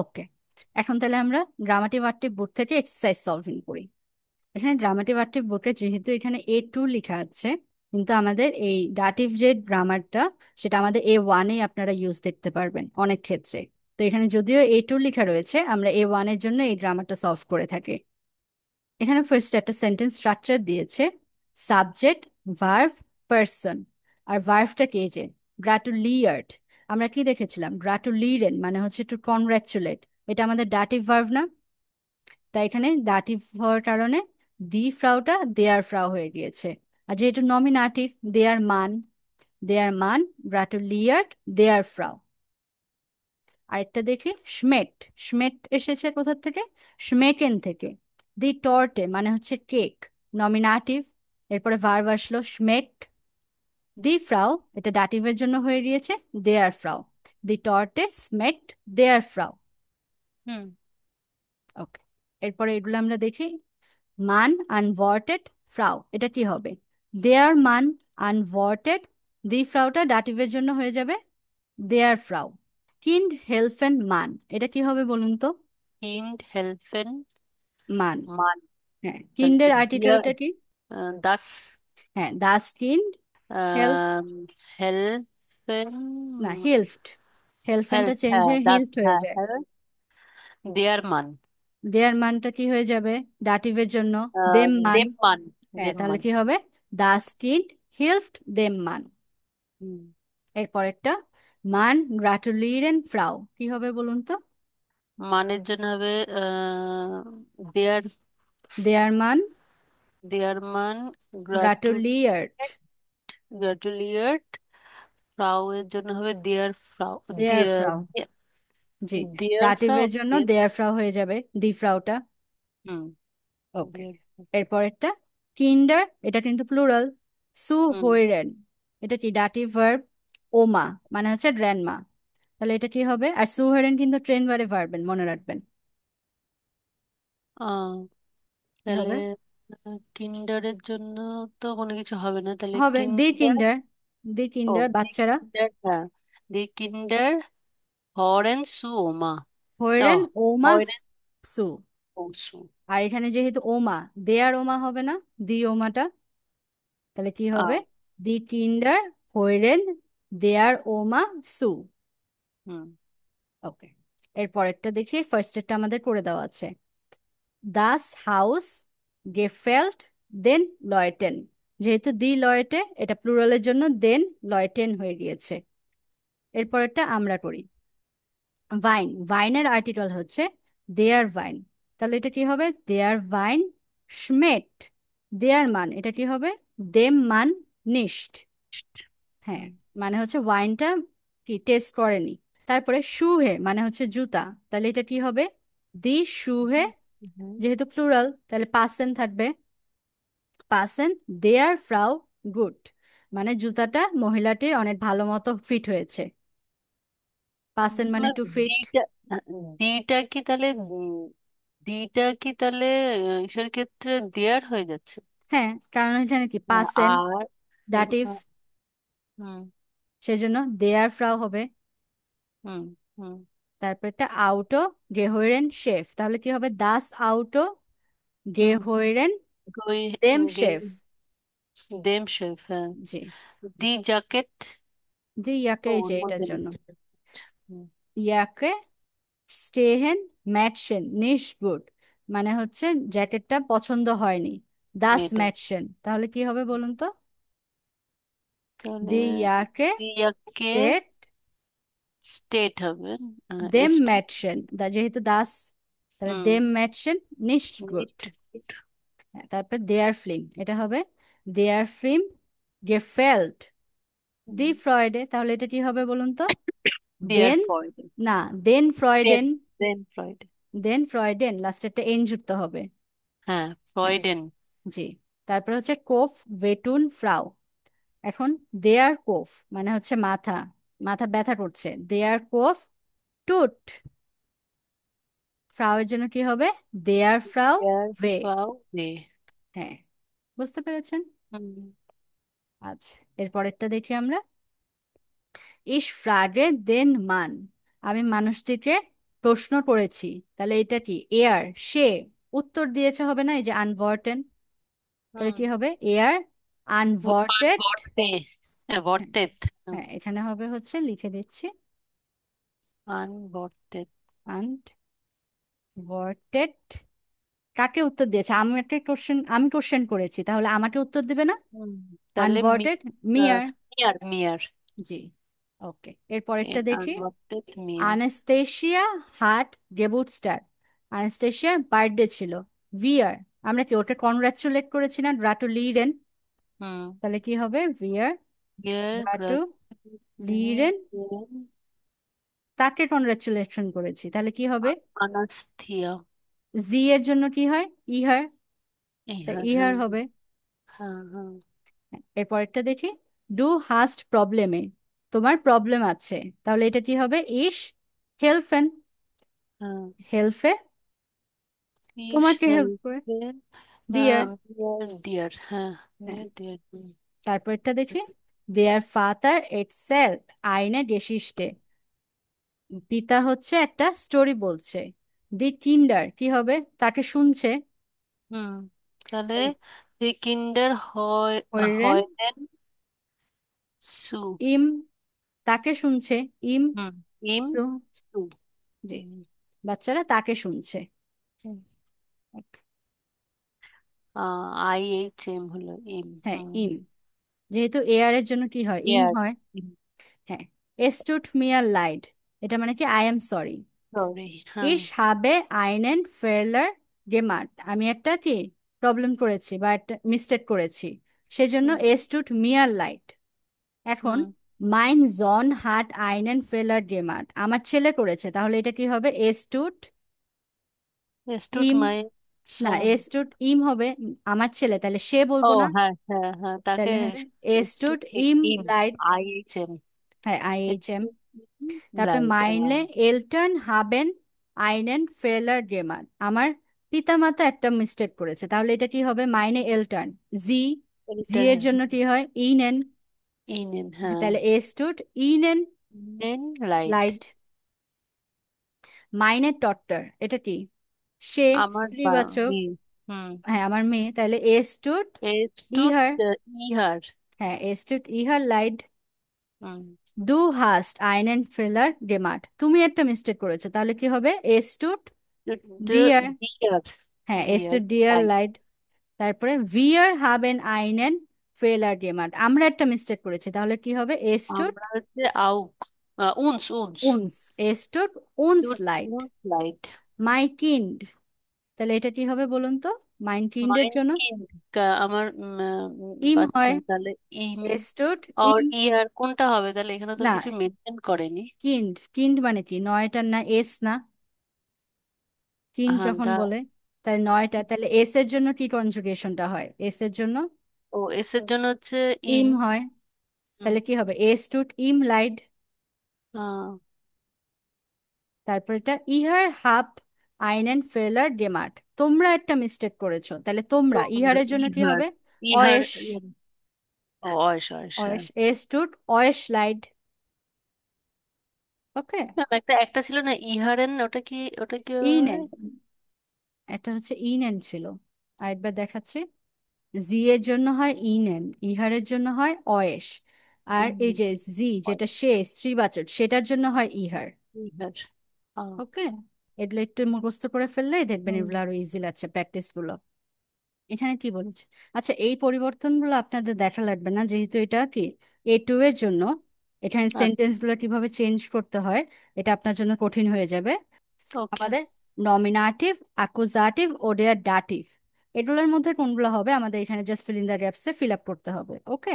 [SPEAKER 1] ওকে। এখন তাহলে আমরা গ্রামাটিভ আর্টিভ বুক থেকে এক্সারসাইজ সলভিং করি। এখানে ড্রামাটিভ আর্টিভ বুকে যেহেতু এখানে A2 লেখা আছে, কিন্তু আমাদের এই ডাটিভ যে গ্রামারটা, সেটা আমাদের A1-এ আপনারা ইউজ দেখতে পারবেন অনেক ক্ষেত্রে। তো এখানে যদিও A2 লেখা রয়েছে, আমরা A1-এর জন্য এই গ্রামারটা সলভ করে থাকি। এখানে ফার্স্ট একটা সেন্টেন্স স্ট্রাকচার দিয়েছে, সাবজেক্ট, ভার্ব, পার্সন। আর ভার্বটা কে, যে গ্রাটুলিয়ার্ড। আমরা কি দেখেছিলাম, গ্রাটুলিরেন মানে হচ্ছে টু কনগ্রাচুলেট, এটা আমাদের ডাটিভ ভার্ব না? তাই এখানে দাটিভ হওয়ার কারণে দি ফ্রাউটা দেয়ার ফ্রাউ হয়ে গিয়েছে। আর যেহেতু নমিনাটিভ, দেয়ার মান, দেয়ার মান গ্রাটুলিয়ার্ড দেয়ার ফ্রাউ। আরেকটা দেখি, স্মেট, স্মেট এসেছে কোথা থেকে, স্মেকেন থেকে। দি টর্টে মানে হচ্ছে কেক, নমিনাটিভ। এরপরে ভার্ব আসলো স্মেট, দি ফ্রাউ, এটা ডাটিভের জন্য হয়ে গিয়েছে দেয়ার ফ্রাউ। দি টর্টে স্মেট দেয়ার ফ্রাউ।
[SPEAKER 2] হুম।
[SPEAKER 1] ওকে। এরপরে এগুলো আমরা দেখি, মান আনওয়ার্টেড ফ্রাউ, এটা কি হবে, দেয়ার মান আনওয়ার্টেড, দি ফ্রাউটা ডাটিভের জন্য হয়ে যাবে দেয়ার ফ্রাউ। কিন্ড হেলফেন মান, এটা কি হবে বলুন তো?
[SPEAKER 2] কিন্ড হেলফেন
[SPEAKER 1] মান।
[SPEAKER 2] মান।
[SPEAKER 1] হ্যাঁ, কিন্ডের
[SPEAKER 2] ডিয়ার।
[SPEAKER 1] আর্টিকেলটা কি?
[SPEAKER 2] দাস।
[SPEAKER 1] হ্যাঁ, দাস কিন্ড হেলফ,
[SPEAKER 2] হেলফেন।
[SPEAKER 1] না হেল্পড, হেলফেনটা
[SPEAKER 2] হেল্প,
[SPEAKER 1] চেঞ্জ
[SPEAKER 2] হ্যাঁ
[SPEAKER 1] হয়ে
[SPEAKER 2] দাস,
[SPEAKER 1] হেল্পড হয়ে
[SPEAKER 2] হ্যাঁ
[SPEAKER 1] যায়।
[SPEAKER 2] হেল্প। দেয়ার মান।
[SPEAKER 1] দেয়ার মানটা কি হয়ে যাবে ডাটিভের জন্য, দেম মান।
[SPEAKER 2] দেব মান।
[SPEAKER 1] হ্যাঁ,
[SPEAKER 2] দেব
[SPEAKER 1] তাহলে
[SPEAKER 2] মান।
[SPEAKER 1] কি হবে, দাস কিন্ড হেল্পড দেম মান।
[SPEAKER 2] হুম।
[SPEAKER 1] এর পরেরটা, মান গ্রাটুলিরেন ফ্রাউ, কি হবে বলুন তো?
[SPEAKER 2] মানের জন্য হবে দেয়ার
[SPEAKER 1] দেয়ার মান,
[SPEAKER 2] দেয়ার মান, গ্রাটুলি
[SPEAKER 1] গ্রাটুলিয়ার্ট।
[SPEAKER 2] গ্রাটুলিয়ার্ট। ফ্রাউ এর জন্য হবে দেয়ার ফ্রাউ।
[SPEAKER 1] দেয়ার
[SPEAKER 2] দেয়ার
[SPEAKER 1] ফ্রাউ, জি।
[SPEAKER 2] দেয়ার ফ্রাউ।
[SPEAKER 1] দাটিভের জন্য দেয়ার ফ্রাউ হয়ে যাবে, দি ফ্রাউটা।
[SPEAKER 2] হুম।
[SPEAKER 1] ওকে।
[SPEAKER 2] দেয়ার।
[SPEAKER 1] এরপরেরটা কিন্ডার, এটা কিন্তু প্লুরাল। সু
[SPEAKER 2] হুম।
[SPEAKER 1] হোয়েরেন, এটা কি ডাটিভ ভার্ব। ওমা মানে হচ্ছে গ্র্যান্ডমা, তাহলে এটা কি হবে? আর সু হোয়েরেন কিন্তু ট্রেন বারে ভার্বেন, মনে রাখবেন।
[SPEAKER 2] আহ
[SPEAKER 1] কি
[SPEAKER 2] তাহলে
[SPEAKER 1] হবে?
[SPEAKER 2] কিন্ডারের জন্য তো কোনো কিছু হবে না, তাহলে
[SPEAKER 1] হবে দি
[SPEAKER 2] কিন্ডার।
[SPEAKER 1] কিন্ডার, দি
[SPEAKER 2] ও,
[SPEAKER 1] কিন্ডার
[SPEAKER 2] দি
[SPEAKER 1] বাচ্চারা।
[SPEAKER 2] কিন্ডার, হ্যাঁ। দি কিন্ডার হরেন সু ওমা।
[SPEAKER 1] হোয়েরেন ওমা
[SPEAKER 2] হরেন
[SPEAKER 1] সু।
[SPEAKER 2] ও সু।
[SPEAKER 1] আর এখানে যেহেতু ওমা, দেয়ার ওমা হবে না, দি ওমাটা, তাহলে কি হবে?
[SPEAKER 2] আহ
[SPEAKER 1] দি কিন্ডার হোয়েরেন দেয়ার ওমা সু।
[SPEAKER 2] হুম।
[SPEAKER 1] ওকে। এর পরেরটা দেখি, ফার্স্টেরটা আমাদের করে দেওয়া আছে। দাস হাউস গেফেল্ট দেন লয়টেন, যেহেতু দি লয়টে, এটা প্লুরালের জন্য দেন লয়টেন হয়ে গিয়েছে। এরপরেরটা আমরা করি। ভাইন, ভাইনের আর্টিকেল হচ্ছে দেয়ার ভাইন, তাহলে এটা কি হবে? দেয়ার ভাইন স্মেট। দেয়ার মান, এটা কি হবে? দেম মান নিশট। হ্যাঁ,
[SPEAKER 2] হুম।
[SPEAKER 1] মানে হচ্ছে ওয়াইনটা কি টেস্ট করেনি। তারপরে শুহে মানে হচ্ছে জুতা, তাহলে এটা কি হবে? দি শুহে,
[SPEAKER 2] হুম।
[SPEAKER 1] যেহেতু প্লুরাল তাহলে পাসেন থাকবে। পাসেন দেয়ার ফ্রাউ গুড, মানে জুতাটা মহিলাটির অনেক ভালো মতো ফিট হয়েছে। পাসেন মানে টু ফিট।
[SPEAKER 2] দিটা, দিটা কি তাহলে দিটা কি তাহলে ঈশ্বরের ক্ষেত্রে দেয়ার হয়ে যাচ্ছে?
[SPEAKER 1] হ্যাঁ, কারণ এখানে কি পাসেন
[SPEAKER 2] আর
[SPEAKER 1] দাটিভ,
[SPEAKER 2] হুম।
[SPEAKER 1] সেজন্য দেয়ার ফ্রাউ হবে।
[SPEAKER 2] হুম। হুম।
[SPEAKER 1] তারপর একটা আউটো গেহোরেন শেফ, তাহলে কি হবে? দাস আউটো
[SPEAKER 2] হুম।
[SPEAKER 1] গেহোরেন
[SPEAKER 2] গই
[SPEAKER 1] দেম
[SPEAKER 2] গে
[SPEAKER 1] শেফ।
[SPEAKER 2] দেম শেফ, হ্যাঁ।
[SPEAKER 1] জি।
[SPEAKER 2] দি জ্যাকেট।
[SPEAKER 1] জি ইয়াকে,
[SPEAKER 2] ও,
[SPEAKER 1] এই যে
[SPEAKER 2] ওর
[SPEAKER 1] এটার
[SPEAKER 2] মধ্যে
[SPEAKER 1] জন্য।
[SPEAKER 2] নেই। হুম।
[SPEAKER 1] ইয়াকে স্টেহেন ম্যাটসেন নিশ গুড, মানে হচ্ছে জ্যাকেটটা পছন্দ হয়নি। দাস
[SPEAKER 2] মেয়েটার।
[SPEAKER 1] ম্যাটসেন, তাহলে কি হবে বলুন তো?
[SPEAKER 2] তাহলে
[SPEAKER 1] দি ইয়াকে
[SPEAKER 2] ইয়াকে
[SPEAKER 1] স্টেট
[SPEAKER 2] স্টেট হবে।
[SPEAKER 1] দেম
[SPEAKER 2] এসটি।
[SPEAKER 1] ম্যাটসেন, যেহেতু দাস, তাহলে
[SPEAKER 2] হুম।
[SPEAKER 1] দেম ম্যাটসেন নিশ গুড।
[SPEAKER 2] নিশ্চিত।
[SPEAKER 1] তারপর দেয়ার ফিল্ম, এটা হবে দেয়ার ফিল্ম গেফেল্ট দি ফ্রয়েডে, তাহলে এটা কি হবে বলুন তো?
[SPEAKER 2] ডিয়ার
[SPEAKER 1] দেন,
[SPEAKER 2] ফ্রয়েড।
[SPEAKER 1] না, দেন
[SPEAKER 2] দেন
[SPEAKER 1] ফ্রয়েডেন।
[SPEAKER 2] দেন ফ্রয়েড।
[SPEAKER 1] দেন ফ্রয়েডেন, লাস্টেরটা এন যুক্ত হবে।
[SPEAKER 2] হ্যাঁ,
[SPEAKER 1] হ্যাঁ,
[SPEAKER 2] ফ্রয়েডেন।
[SPEAKER 1] জি। তারপর হচ্ছে কোফ ভেটুন ফ্রাউ, এখন দেয়ার কোফ মানে হচ্ছে মাথা, মাথা ব্যথা করছে, দেয়ার কোফ টুট। ফ্রাউ এর জন্য কি হবে? দেয়ার ফ্রাউ
[SPEAKER 2] ডিয়ার
[SPEAKER 1] ভে।
[SPEAKER 2] ফ্রাউ দে।
[SPEAKER 1] হ্যাঁ, বুঝতে পেরেছেন?
[SPEAKER 2] হুম।
[SPEAKER 1] আচ্ছা, এরপরেরটা দেখি আমরা। ইস ফ্রাগে দেন মান, আমি মানুষটিকে প্রশ্ন করেছি, তাহলে এটা কি? এয়ার সে উত্তর দিয়েছে হবে না, এই যে আনভর্টেন, তাহলে
[SPEAKER 2] হুম।
[SPEAKER 1] কি হবে? এয়ার আনভর্টেড।
[SPEAKER 2] ভর্তে। হ্যাঁ,
[SPEAKER 1] হ্যাঁ,
[SPEAKER 2] ভর্তেত।
[SPEAKER 1] হ্যাঁ, এখানে হবে হচ্ছে, লিখে দিচ্ছি,
[SPEAKER 2] আনভর্তেত।
[SPEAKER 1] আনভর্টেড। কাকে উত্তর দিয়েছে? আমি একটা কোশ্চেন, আমি কোশ্চেন করেছি, তাহলে আমাকে উত্তর দিবে না?
[SPEAKER 2] হুম। তাহলে
[SPEAKER 1] আনভর্টেড মিয়ার।
[SPEAKER 2] মিয়ার মিয়ার।
[SPEAKER 1] জি। ওকে, এরপরেরটা দেখি।
[SPEAKER 2] আনভর্তেত মিয়ার।
[SPEAKER 1] আনাস্তেশিয়া হাট গেবুটস্টার, আনাস্তেশিয়ার বার্থডে ছিল। ভিয়ার, আমরা কি ওটা কনগ্রাচুলেট করেছি না, গ্রাটু লিডেন,
[SPEAKER 2] হুম।
[SPEAKER 1] তাহলে কি হবে? ভিয়ার
[SPEAKER 2] ইয়ার
[SPEAKER 1] গ্রাটু লিডেন,
[SPEAKER 2] গ্রাটুলেশন।
[SPEAKER 1] তাকে কনগ্রাচুলেশন করেছি, তাহলে কি হবে?
[SPEAKER 2] আনাস্থিয়া।
[SPEAKER 1] জি এর জন্য কি হয়? ইহার, তা
[SPEAKER 2] হ্যাঁ, হ্যাঁ।
[SPEAKER 1] ইহার হবে।
[SPEAKER 2] হ্যাঁ, হ্যাঁ।
[SPEAKER 1] এরপরেরটা দেখি। ডু হাস্ট প্রবলেমে, তোমার প্রবলেম আছে, তাহলে এটা কি হবে? ইস হেলফেন,
[SPEAKER 2] হ্যাঁ।
[SPEAKER 1] হেলফে
[SPEAKER 2] ইস
[SPEAKER 1] তোমাকে হেল্প করে,
[SPEAKER 2] হেল্পে।
[SPEAKER 1] দিয়ার।
[SPEAKER 2] মিয়ার দিয়ার, হ্যাঁ। মিয়ার দিয়ার।
[SPEAKER 1] তারপরটা দেখি। দেয়ার ফাদার ইটসেলফ আইনে গেসিস্টে, পিতা হচ্ছে একটা স্টোরি বলছে। দি কিন্ডার কি হবে? তাকে শুনছে।
[SPEAKER 2] হুম। তাহলে দি কিন্ডার হয়
[SPEAKER 1] হইরেন
[SPEAKER 2] হয়লেন সু।
[SPEAKER 1] ইম, তাকে শুনছে, ইম
[SPEAKER 2] হুম। ইম
[SPEAKER 1] সু।
[SPEAKER 2] সু।
[SPEAKER 1] জি,
[SPEAKER 2] হুম।
[SPEAKER 1] বাচ্চারা তাকে শুনছে।
[SPEAKER 2] হুম। আই এইচ এম হলো ইম।
[SPEAKER 1] হ্যাঁ,
[SPEAKER 2] হুম।
[SPEAKER 1] ইম, যেহেতু এয়ার এর জন্য কি হয়? ইম
[SPEAKER 2] এয়ার।
[SPEAKER 1] হয়। হ্যাঁ, এস্টুট মিয়ার লাইড, এটা মানে কি? I am sorry.
[SPEAKER 2] সরি, হ্যাঁ।
[SPEAKER 1] ইস হাবে আইনেন ফেরলার গেমার, আমি একটা কি প্রবলেম করেছি বা একটা মিস্টেক করেছি, সেজন্য
[SPEAKER 2] হুম।
[SPEAKER 1] এস টুট মিয়ার লাইট। এখন
[SPEAKER 2] হুম।
[SPEAKER 1] মাইন জন হাট আইনেন ফেলার গেমার্ট, আমার ছেলে করেছে, তাহলে এটা কি হবে? এস টুট
[SPEAKER 2] স্টুড
[SPEAKER 1] ইম,
[SPEAKER 2] মাই
[SPEAKER 1] না
[SPEAKER 2] সন।
[SPEAKER 1] এস টুট ইম হবে, আমার ছেলে, তাহলে সে
[SPEAKER 2] ও
[SPEAKER 1] বলবো না,
[SPEAKER 2] হ্যাঁ হ্যাঁ হ্যাঁ, তাকে
[SPEAKER 1] তাহলে হবে এস
[SPEAKER 2] স্টুড
[SPEAKER 1] টুট ইম
[SPEAKER 2] ইম,
[SPEAKER 1] লাইট।
[SPEAKER 2] IHM।
[SPEAKER 1] হ্যাঁ, আইএইচএম। তারপরে
[SPEAKER 2] লাইট।
[SPEAKER 1] মাইনলে এলটন হাবেন আইনেন ফেলার গেমার, আমার পিতামাতা একটা মিস্টেক করেছে, তাহলে এটা কি হবে? মাইনে এলটন জি, জি এর জন্য কি হয়? ইনেন,
[SPEAKER 2] ইনেন, হ্যাঁ।
[SPEAKER 1] তাহলে এস টুট ইনেন
[SPEAKER 2] নেন লাইট।
[SPEAKER 1] লাইট। মাইনে টট্টার, এটা কি? সে
[SPEAKER 2] আমার
[SPEAKER 1] স্ত্রীবাচক,
[SPEAKER 2] মেয়ে। হুম।
[SPEAKER 1] হ্যাঁ আমার মেয়ে, তাহলে এস টুট
[SPEAKER 2] স্টুড
[SPEAKER 1] ইহার,
[SPEAKER 2] ইহার।
[SPEAKER 1] হ্যাঁ এস টুট ইহার লাইট।
[SPEAKER 2] হুম।
[SPEAKER 1] ডু হাস্ট আইনেন ফেলার গেমার্ট, তুমি একটা মিস্টেক করেছো, তাহলে কি হবে? এস টুট ডিয়ার,
[SPEAKER 2] ডিয়ার।
[SPEAKER 1] হ্যাঁ এস
[SPEAKER 2] ডিয়ার
[SPEAKER 1] টুট ডিয়ার
[SPEAKER 2] লাইট।
[SPEAKER 1] লাইট। তারপরে ভিয়ার হাবেন আইনেন ফেলার গেমার্ট, আমরা একটা মিস্টেক করেছি, তাহলে কি হবে? এস টুট
[SPEAKER 2] আমরা হচ্ছে আউক, উনস উনস।
[SPEAKER 1] উনস, এস টুট উনস লাইট।
[SPEAKER 2] উনস লাইট।
[SPEAKER 1] মাই কিন্ড, তাহলে এটা কি হবে বলুন তো? মাইন কিন্ডের জন্য
[SPEAKER 2] মাইনকিন, আমার
[SPEAKER 1] ইম
[SPEAKER 2] বাচ্চা,
[SPEAKER 1] হয়,
[SPEAKER 2] তাহলে ইম।
[SPEAKER 1] এস টুট
[SPEAKER 2] আর
[SPEAKER 1] ইম,
[SPEAKER 2] ইয়ার কোনটা হবে তাহলে? এখানে তো
[SPEAKER 1] না
[SPEAKER 2] কিছু মেনশন করেনি।
[SPEAKER 1] কিন্ড, কিন্ড মানে কি? নয়টার না এস না, কিন্ড
[SPEAKER 2] হ্যাঁ
[SPEAKER 1] যখন
[SPEAKER 2] তা।
[SPEAKER 1] বলে, তাহলে নয়টা, তাহলে এস এর জন্য কি কনজুগেশনটা হয়? এস এর জন্য
[SPEAKER 2] ও, এস এর জন্য হচ্ছে ইম।
[SPEAKER 1] ইম হয়,
[SPEAKER 2] হুম।
[SPEAKER 1] তাহলে কি হবে? এস টুট ইম লাইড।
[SPEAKER 2] আহ,
[SPEAKER 1] তারপর এটা ইহার হাফ আইনেন ফেলার গেমার্ট, তোমরা একটা মিস্টেক করেছো, তাহলে তোমরা
[SPEAKER 2] তোমরা
[SPEAKER 1] ইহারের জন্য কি
[SPEAKER 2] ইহার।
[SPEAKER 1] হবে?
[SPEAKER 2] ইহার
[SPEAKER 1] অয়েশ,
[SPEAKER 2] ইহার। ও, অয়স অয়স,
[SPEAKER 1] অয়েশ,
[SPEAKER 2] হ্যাঁ।
[SPEAKER 1] এস টুট অয়েশ লাইড। ওকে,
[SPEAKER 2] ম্যাম, একটা একটা ছিল না ইহারেন, ওটা কি হয়?
[SPEAKER 1] ইনেন, এটা হচ্ছে ইনেন ছিল, আরেকবার দেখাচ্ছি। জি এর জন্য হয় ইনেন, ইহারের জন্য হয় অয়েশ, আর এই
[SPEAKER 2] ইম,
[SPEAKER 1] যে জি যেটা সে স্ত্রীবাচক, সেটার জন্য হয় ইহার।
[SPEAKER 2] ইহার। আহ,
[SPEAKER 1] ওকে, এগুলো একটু মুখস্থ করে ফেললেই দেখবেন
[SPEAKER 2] হুম।
[SPEAKER 1] এগুলো আরো ইজি লাগছে প্র্যাকটিস গুলো। এখানে কি বলেছে? আচ্ছা, এই পরিবর্তনগুলো আপনাদের দেখা লাগবে না, যেহেতু এটা কি A2 এর জন্য, এখানে সেন্টেন্স গুলো কিভাবে চেঞ্জ করতে হয় এটা আপনার জন্য কঠিন হয়ে যাবে।
[SPEAKER 2] ওকে।
[SPEAKER 1] আমাদের নমিনাটিভ, অ্যাকুজাটিভ, ওডেয়ার ডাটিভ, এগুলোর মধ্যে কোনগুলো হবে আমাদের এখানে জাস্ট ফিল ইন দ্য গ্যাপসে ফিল আপ করতে হবে। ওকে,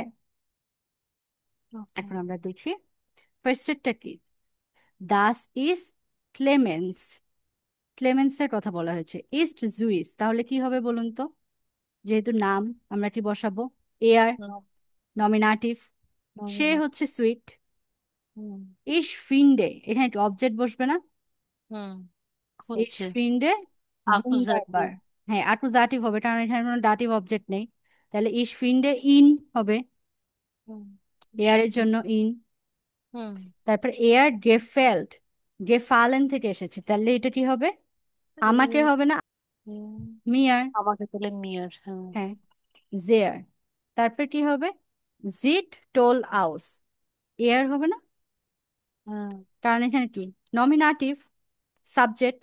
[SPEAKER 2] ওকে।
[SPEAKER 1] এখন আমরা দেখি ফার্স্টেরটা কি। দাস ইজ ক্লেমেন্স, ক্লেমেন্সের কথা বলা হয়েছে। ইস্ট জুইস, তাহলে কি হবে বলুন তো? যেহেতু নাম, আমরা কি বসাবো? এয়ার, নমিনাটিভ, সে
[SPEAKER 2] নমিনেট।
[SPEAKER 1] হচ্ছে সুইট।
[SPEAKER 2] হুম।
[SPEAKER 1] ইশ ফিন্ডে, এখানে কি অবজেক্ট বসবে না?
[SPEAKER 2] হুম।
[SPEAKER 1] ইশ
[SPEAKER 2] খুঁজছে।
[SPEAKER 1] ফিন্ডে
[SPEAKER 2] আকুজাটিভ।
[SPEAKER 1] ভুন্ডারবার, হ্যাঁ অ্যাকুজাটিভ হবে কারণ এখানে কোনো ডাটিভ অবজেক্ট নেই, তাহলে ইশ ফিন্ডে ইন হবে,
[SPEAKER 2] হুম।
[SPEAKER 1] এয়ারের জন্য ইন।
[SPEAKER 2] হুম।
[SPEAKER 1] তারপর এয়ার গেফেল্ট, গেফালেন থেকে এসেছে, তাহলে এটা কি হবে? আমাকে
[SPEAKER 2] এ-
[SPEAKER 1] হবে না,
[SPEAKER 2] হুম,
[SPEAKER 1] মিয়ার,
[SPEAKER 2] আমাকে তাহলে মিয়ার, হ্যাঁ।
[SPEAKER 1] হ্যাঁ জেয়ার। তারপর কি হবে? জিট টোল আউস, এয়ার হবে না,
[SPEAKER 2] হ্যাঁ।
[SPEAKER 1] কারণ এখানে কি নমিনাটিভ, সাবজেক্ট।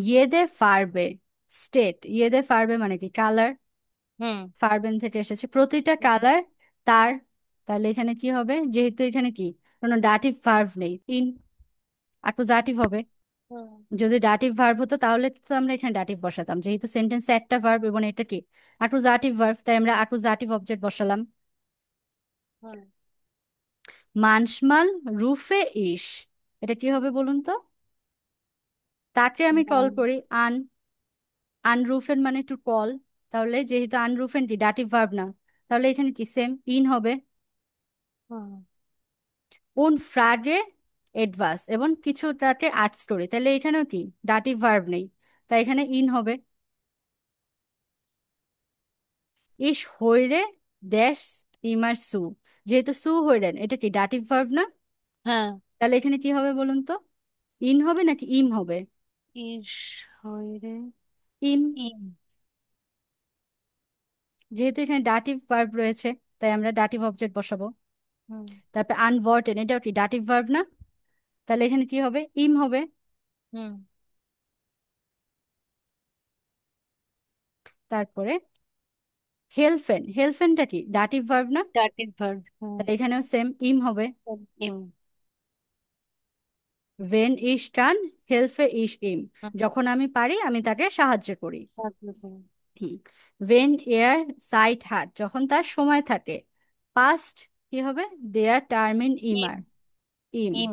[SPEAKER 1] ইয়েদে ফারবে, স্টেট, ইয়েদে ফারবে মানে কি কালার,
[SPEAKER 2] হুম।
[SPEAKER 1] ফারবেন থেকে এসেছে, প্রতিটা কালার তার, তাহলে এখানে কি হবে? যেহেতু এখানে কি কোনো ডাটিভ ভার্ব নেই, ইন অ্যাকুজাটিভ হবে।
[SPEAKER 2] হুম।
[SPEAKER 1] যদি ডাটিভ ভার্ব হতো তাহলে তো আমরা এখানে ডাটিভ বসাতাম, যেহেতু সেন্টেন্সে একটা ভার্ব এবং এটা কি অ্যাকুজাটিভ ভার্ব, তাই আমরা অ্যাকুজাটিভ অবজেক্ট বসালাম।
[SPEAKER 2] হুম।
[SPEAKER 1] মানসমাল রুফে ইস, এটা কি হবে বলুন তো? তাকে আমি কল
[SPEAKER 2] মান।
[SPEAKER 1] করি আন, আনরুফেন মানে টু কল, তাহলে যেহেতু আনরুফেন কি ডাটিভ ভার্ব না, তাহলে এখানে কি সেম ইন হবে।
[SPEAKER 2] হুম।
[SPEAKER 1] উন ফ্রাগে এডভাস, এবং কিছু তাকে আর্ট স্টোরি, তাহলে এখানেও কি ডাটিভ ভার্ব নেই, তাই এখানে ইন হবে। ইস হইরে ড্যাশ ইমার সু, যেহেতু সু হইরেন এটা কি ডাটিভ ভার্ব না,
[SPEAKER 2] হ্যাঁ।
[SPEAKER 1] তাহলে এখানে কি হবে বলুন তো? ইন হবে নাকি ইম হবে?
[SPEAKER 2] ইস হইরে
[SPEAKER 1] ইম,
[SPEAKER 2] ইম।
[SPEAKER 1] যেহেতু এখানে ডাটিভ ভার্ব রয়েছে, তাই আমরা ডাটিভ অবজেক্ট বসাবো।
[SPEAKER 2] হুম।
[SPEAKER 1] তারপর আনওয়ার্টেন, এটাও কি ডাটিভ ভার্ব না, তাহলে এখানে কি হবে? ইম হবে।
[SPEAKER 2] হুম।
[SPEAKER 1] তারপরে হেলফেন, হেলফেনটা কি ডাটিভ ভার্ব না,
[SPEAKER 2] ডাটিভ ভার্ব, হ্যাঁ।
[SPEAKER 1] তাহলে এখানেও সেম ইম হবে।
[SPEAKER 2] ইম।
[SPEAKER 1] ভেন ইশ কান হেল্পে ইশ ইম,
[SPEAKER 2] হুম,
[SPEAKER 1] যখন আমি পারি আমি তাকে সাহায্য করি।
[SPEAKER 2] সাহায্য করো।
[SPEAKER 1] ভেন এয়ার সাইট হার্ট, যখন তার সময় থাকে। পাস্ট কি হবে? দেয়ার টার্মিন
[SPEAKER 2] ইম।
[SPEAKER 1] ইমার, ইম,
[SPEAKER 2] ইম।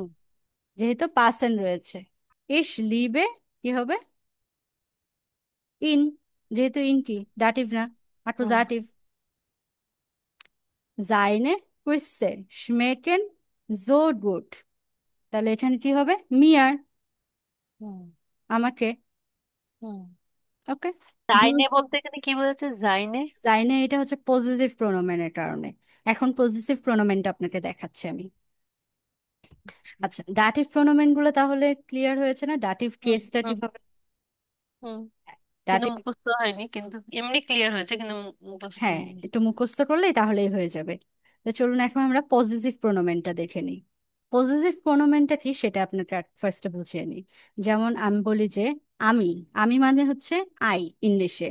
[SPEAKER 1] যেহেতু পাসেন রয়েছে। ইশ লিবে কি হবে? ইন, যেহেতু ইন কি ডাটিভ না,
[SPEAKER 2] হুম।
[SPEAKER 1] অ্যাকুজাটিভ। জাইনে কুইসে schmecken so gut, তাহলে এখানে কি হবে? মিয়ার,
[SPEAKER 2] হুম।
[SPEAKER 1] আমাকে।
[SPEAKER 2] হুম।
[SPEAKER 1] ওকে।
[SPEAKER 2] জাইনে
[SPEAKER 1] ডুজ,
[SPEAKER 2] বলতে এখানে কি বোঝাচ্ছে, জাইনে?
[SPEAKER 1] জাইনে এটা হচ্ছে পজিটিভ প্রোনোমেনের কারণে। এখন পজিটিভ প্রোনোমেনটা আপনাকে দেখাচ্ছি আমি। আচ্ছা, ডাটিভ প্রোনোমেন গুলো তাহলে ক্লিয়ার হয়েছে না? ডাটিভ
[SPEAKER 2] হুম।
[SPEAKER 1] কেসটা
[SPEAKER 2] হুম।
[SPEAKER 1] কিভাবে?
[SPEAKER 2] হুম। কিন্তু
[SPEAKER 1] ডাটিভ,
[SPEAKER 2] মুখস্থ হয়নি, কিন্তু এমনি ক্লিয়ার হয়েছে, কিন্তু মুখস্থ
[SPEAKER 1] হ্যাঁ,
[SPEAKER 2] হয়নি।
[SPEAKER 1] একটু মুখস্থ করলেই তাহলেই হয়ে যাবে। তো চলুন এখন আমরা পজিটিভ প্রোনোমেনটা দেখে নিই। পজিটিভ প্রোনোমেনটা কি সেটা আপনাকে ফার্স্টে বুঝিয়ে নিই। যেমন আমি বলি যে আমি, আমি মানে হচ্ছে আই ইংলিশে।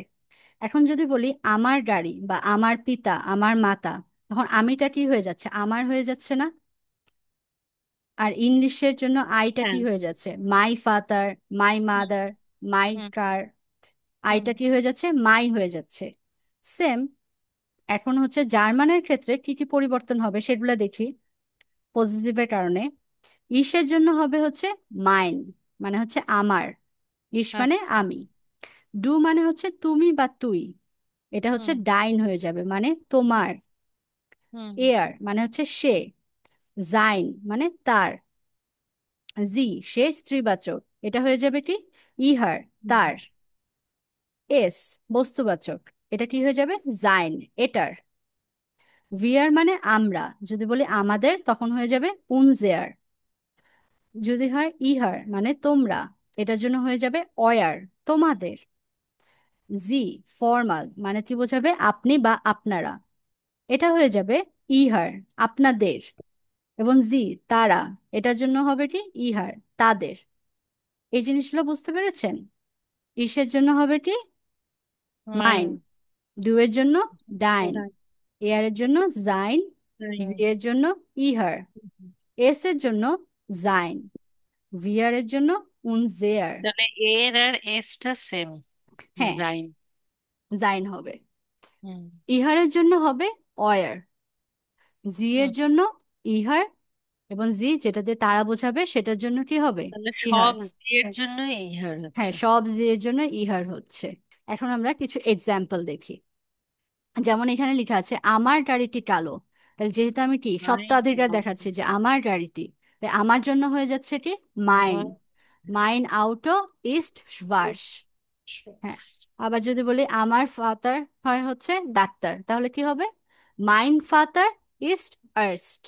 [SPEAKER 1] এখন যদি বলি আমার গাড়ি বা আমার পিতা, আমার মাতা, তখন আমিটা কি হয়ে যাচ্ছে? আমার হয়ে যাচ্ছে না? আর ইংলিশের জন্য আইটা কি
[SPEAKER 2] হ্যাঁ।
[SPEAKER 1] হয়ে যাচ্ছে? My father, my
[SPEAKER 2] hmm.
[SPEAKER 1] Mother, my
[SPEAKER 2] hmm.
[SPEAKER 1] Car,
[SPEAKER 2] hmm.
[SPEAKER 1] আইটা কি হয়ে যাচ্ছে? মাই হয়ে যাচ্ছে। সেম। এখন হচ্ছে জার্মানের ক্ষেত্রে কি কি পরিবর্তন হবে সেগুলো দেখি। পজিটিভের কারণে ইসের জন্য হবে হচ্ছে মাইন, মানে হচ্ছে আমার। ইস মানে
[SPEAKER 2] আচ্ছা।
[SPEAKER 1] আমি। ডু মানে হচ্ছে তুমি বা তুই, এটা হচ্ছে
[SPEAKER 2] হুম।
[SPEAKER 1] ডাইন হয়ে যাবে, মানে তোমার।
[SPEAKER 2] হুম।
[SPEAKER 1] এয়ার মানে হচ্ছে সে। জাইন মানে তার। জি, সে স্ত্রীবাচক, এটা হয়ে যাবে কি? ইহার, তার।
[SPEAKER 2] হুম।
[SPEAKER 1] এস বস্তুবাচক, এটা কি হয়ে যাবে? জাইন, এটার। ভিয়ার মানে আমরা, যদি বলি আমাদের তখন হয়ে যাবে উনজেয়ার। যদি হয় ইহার মানে তোমরা, এটার জন্য হয়ে যাবে অয়ার, তোমাদের। জি ফর্মাল মানে কি বোঝাবে? আপনি বা আপনারা, এটা হয়ে যাবে ইহার, আপনাদের। এবং জি তারা, এটার জন্য হবে কি? ইহার, তাদের। এই জিনিসগুলো বুঝতে পেরেছেন? ইসের জন্য হবে কি?
[SPEAKER 2] মাইন।
[SPEAKER 1] মাইন। ডু এর জন্য ডাইন।
[SPEAKER 2] রাইট।
[SPEAKER 1] এয়ার এর জন্য জাইন।
[SPEAKER 2] রাইন।
[SPEAKER 1] জি এর জন্য ইহার। এস এর জন্য জাইন। ভিয়ার এর জন্য উনজেয়ার।
[SPEAKER 2] তাহলে এর আর এসটা সেম।
[SPEAKER 1] হ্যাঁ,
[SPEAKER 2] রাইন।
[SPEAKER 1] জাইন হবে।
[SPEAKER 2] হুম।
[SPEAKER 1] ইহারের জন্য হবে অয়ার। জি এর
[SPEAKER 2] হুম।
[SPEAKER 1] জন্য ইহার। এবং জি যেটা দিয়ে তারা বোঝাবে সেটার জন্য কি হবে?
[SPEAKER 2] তাহলে
[SPEAKER 1] ইহার।
[SPEAKER 2] সব এর জন্য ইহার
[SPEAKER 1] হ্যাঁ,
[SPEAKER 2] হচ্ছে।
[SPEAKER 1] সব জি এর জন্য ইহার হচ্ছে। এখন আমরা কিছু এক্সাম্পল দেখি। যেমন এখানে লেখা আছে আমার গাড়িটি কালো, তাহলে যেহেতু আমি কি
[SPEAKER 2] মাই
[SPEAKER 1] সত্ত্বাধিকার
[SPEAKER 2] গড।
[SPEAKER 1] দেখাচ্ছি যে আমার গাড়িটি, তাই আমার জন্য হয়ে যাচ্ছে কি? মাইন। মাইন আউটো ইস্ট শ্বাস। হ্যাঁ, আবার যদি বলি আমার ফাদার হয় হচ্ছে ডাক্তার, তাহলে কি হবে? মাইন ফাদার ইস্ট আর্স্ট।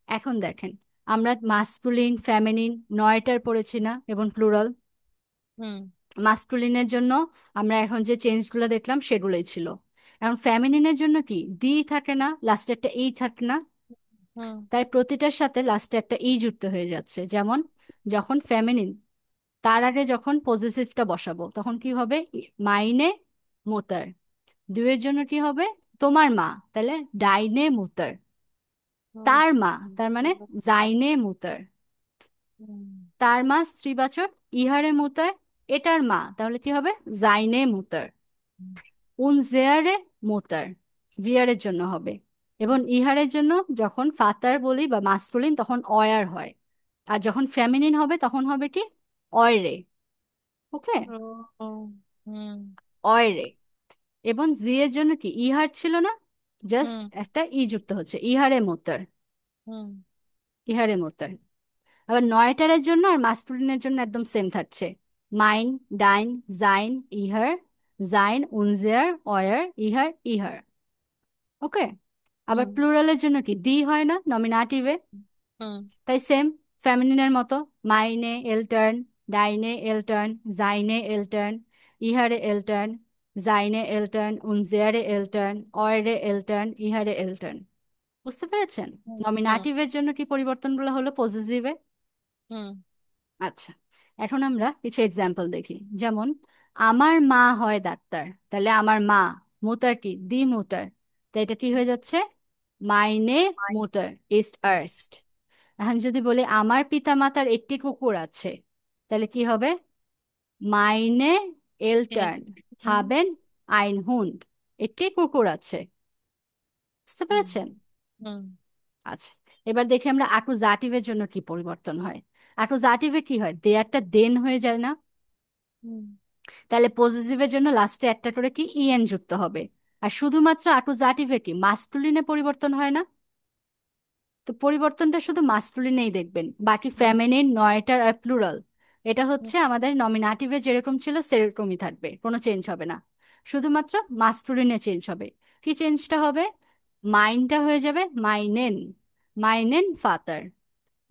[SPEAKER 1] এখন দেখেন, আমরা মাস্কুলিন ফেমিনিন নয়টার পড়েছি না, এবং প্লুরাল।
[SPEAKER 2] হুম।
[SPEAKER 1] মাস্কুলিনের জন্য আমরা এখন যে চেঞ্জগুলো দেখলাম সেগুলোই ছিল। এখন ফেমিনিনের জন্য কি ডি থাকে না, লাস্টে একটা ই থাকে না?
[SPEAKER 2] হুম।
[SPEAKER 1] তাই প্রতিটার সাথে লাস্টে একটা ই যুক্ত হয়ে যাচ্ছে। যেমন যখন ফেমিনিন, তার আগে যখন পজিটিভটা বসাবো তখন কি হবে? মাইনে মুতার। দুইয়ের জন্য কি হবে? তোমার মা, তাহলে ডাইনে মুতার।
[SPEAKER 2] হুম।
[SPEAKER 1] তার মা, তার মানে জাইনে মুতার।
[SPEAKER 2] হুম।
[SPEAKER 1] তার মা স্ত্রীবাচক, ইহারে মুতার। এটার মা, তাহলে কি হবে? জাইনে মুতার। উনজেয়ারে মুতার, ভিয়ারের জন্য হবে। এবং ইহারের জন্য যখন ফাতার বলি বা মাস্কুলিন তখন অয়ার হয়। আর যখন ফেমিনিন হবে তখন হবে কি? অয়রে। ওকে,
[SPEAKER 2] হুম। হুম।
[SPEAKER 1] অয়রে। এবং জি এর জন্য কি ইহার ছিল না, জাস্ট
[SPEAKER 2] হুম।
[SPEAKER 1] একটা ই যুক্ত হচ্ছে, ইহারে মুতার।
[SPEAKER 2] হুম।
[SPEAKER 1] ইহারে মুতার। আবার নয়টারের জন্য আর মাস্কুলিনের জন্য একদম সেম থাকছে। মাইন, ডাইন, জাইন, ইহার। জাইন উনজেয়ার, অয়ার, ইহার, ইহার। ওকে। আবার
[SPEAKER 2] হুম।
[SPEAKER 1] প্লুরালের জন্য কি দি হয় না নমিনাটিভে?
[SPEAKER 2] হুম।
[SPEAKER 1] তাই সেম, ফেমিনিনের মতো মাইনে এলটার্ন, ডাইনে এলটার্ন, জাইনে এলটার্ন, ইহারে এলটার্ন, জাইনে এলটার্ন, উনজেয়ারে এলটার্ন, অয়রে এলটার্ন, ইহারে এলটার্ন। বুঝতে পেরেছেন?
[SPEAKER 2] হুম। হুম।
[SPEAKER 1] নমিনাটিভের জন্য কি পরিবর্তনগুলো হলো পজিটিভে।
[SPEAKER 2] হুম।
[SPEAKER 1] আচ্ছা, এখন আমরা কিছু এক্সাম্পল দেখি। যেমন আমার মা হয় ডাক্তার, তাহলে আমার মা, মুতার কি দি মুতার, তো এটা কি হয়ে যাচ্ছে? মাইনে মুতার ইস্ট আর্স্ট। এখন যদি বলি আমার পিতামাতার একটি কুকুর আছে, তাহলে কি হবে? মাইনে
[SPEAKER 2] হুম
[SPEAKER 1] এলটার্ন
[SPEAKER 2] হুম
[SPEAKER 1] হাবেন আইন হুন্ড, একটি কুকুর আছে। বুঝতে
[SPEAKER 2] হুম
[SPEAKER 1] পেরেছেন?
[SPEAKER 2] হুম
[SPEAKER 1] আচ্ছা, এবার দেখি আমরা অ্যাকুজাটিভের জন্য কি পরিবর্তন হয়। অ্যাকুজাটিভে কি হয়, দেয়ারটা দেন হয়ে যায় না?
[SPEAKER 2] হুম
[SPEAKER 1] তাহলে পজিটিভের জন্য লাস্টে একটা করে কি ইএন যুক্ত হবে। আর শুধুমাত্র অ্যাকুজাটিভে কি মাস্কুলিনে পরিবর্তন হয় না? তো পরিবর্তনটা শুধু মাস্কুলিনেই দেখবেন, বাকি
[SPEAKER 2] হুম
[SPEAKER 1] ফেমিনিন, নয়টার আর প্লুরাল এটা
[SPEAKER 2] হুম
[SPEAKER 1] হচ্ছে আমাদের নমিনাটিভে যেরকম ছিল সেরকমই থাকবে, কোনো চেঞ্জ হবে না। শুধুমাত্র মাস্কুলিনে চেঞ্জ হবে। কি চেঞ্জটা হবে? মাইনটা হয়ে যাবে মাইনেন, মাইনেন ফাতার।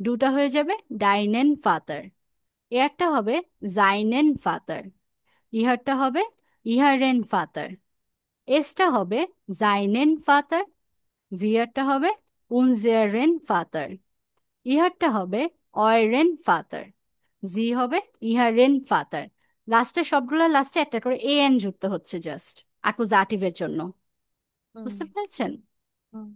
[SPEAKER 1] ডুটা হয়ে যাবে ডাইনেন ফাতার। এয়ারটা হবে জাইনেন ফাতার। ইহারটা হবে ইহারেন ফাতার। এসটা হবে জাইনেন ফাতার। ভিয়ারটা হবে উনজেয়ারেন ফাতার। ইহারটা হবে অয়রেন ফাতার। জি হবে ইহারেন ফাতার। লাস্টে সবগুলো লাস্টে একটা করে এ এন যুক্ত হচ্ছে জাস্ট অ্যাকুজাটিভের জন্য।
[SPEAKER 2] হুম
[SPEAKER 1] বুঝতে পেরেছেন?
[SPEAKER 2] হুম।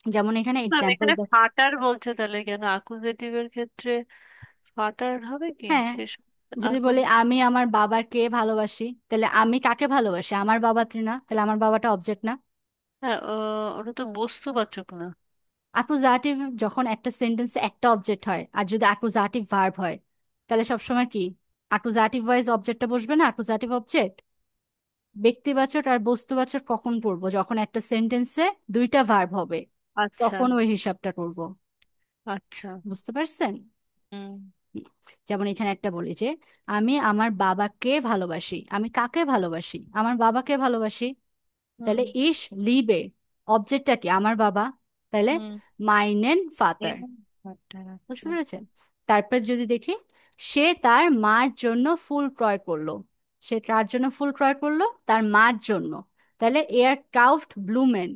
[SPEAKER 1] যেমন এখানে
[SPEAKER 2] ম্যাম
[SPEAKER 1] এক্সাম্পল।
[SPEAKER 2] এখানে ফাটার বলছে, তাহলে কেন অ্যাকুজেটিভের ক্ষেত্রে ফাটার হবে কি
[SPEAKER 1] হ্যাঁ,
[SPEAKER 2] শেষ?
[SPEAKER 1] যদি
[SPEAKER 2] আকুজ
[SPEAKER 1] বলি আমি আমার বাবাকে ভালোবাসি, তাহলে আমি কাকে ভালোবাসি? আমার বাবাকে না, তাহলে আমার বাবাটা অবজেক্ট না?
[SPEAKER 2] হ্যাঁ, ওটা তো বস্তুবাচক না।
[SPEAKER 1] অ্যাকুজাটিভ যখন একটা সেন্টেন্সে একটা অবজেক্ট হয় আর যদি অ্যাকুজাটিভ ভার্ব হয়, তাহলে সবসময় কি অ্যাকুজাটিভ ওয়াইজ অবজেক্টটা বসবে না? অ্যাকুজাটিভ অবজেক্ট ব্যক্তিবাচক আর বস্তুবাচক কখন পড়বো? যখন একটা সেন্টেন্সে দুইটা ভার্ব হবে,
[SPEAKER 2] আচ্ছা
[SPEAKER 1] তখন ওই হিসাবটা করব।
[SPEAKER 2] আচ্ছা।
[SPEAKER 1] বুঝতে পারছেন?
[SPEAKER 2] হুম
[SPEAKER 1] হুম। যেমন এখানে একটা বলি যে আমি আমার বাবাকে ভালোবাসি। আমি কাকে ভালোবাসি? আমার বাবাকে ভালোবাসি।
[SPEAKER 2] হুম
[SPEAKER 1] তাহলে ইস লিবে, অবজেক্টটা কি? আমার বাবা। তাহলে
[SPEAKER 2] হুম।
[SPEAKER 1] মাইনেন ফাতার।
[SPEAKER 2] এবং ফাটার,
[SPEAKER 1] বুঝতে
[SPEAKER 2] আচ্ছা।
[SPEAKER 1] পেরেছেন? তারপর যদি দেখি, সে তার মার জন্য ফুল ক্রয় করলো। সে কার জন্য ফুল ক্রয় করলো? তার মার জন্য। তাহলে এয়ার কাউফট ব্লুমেন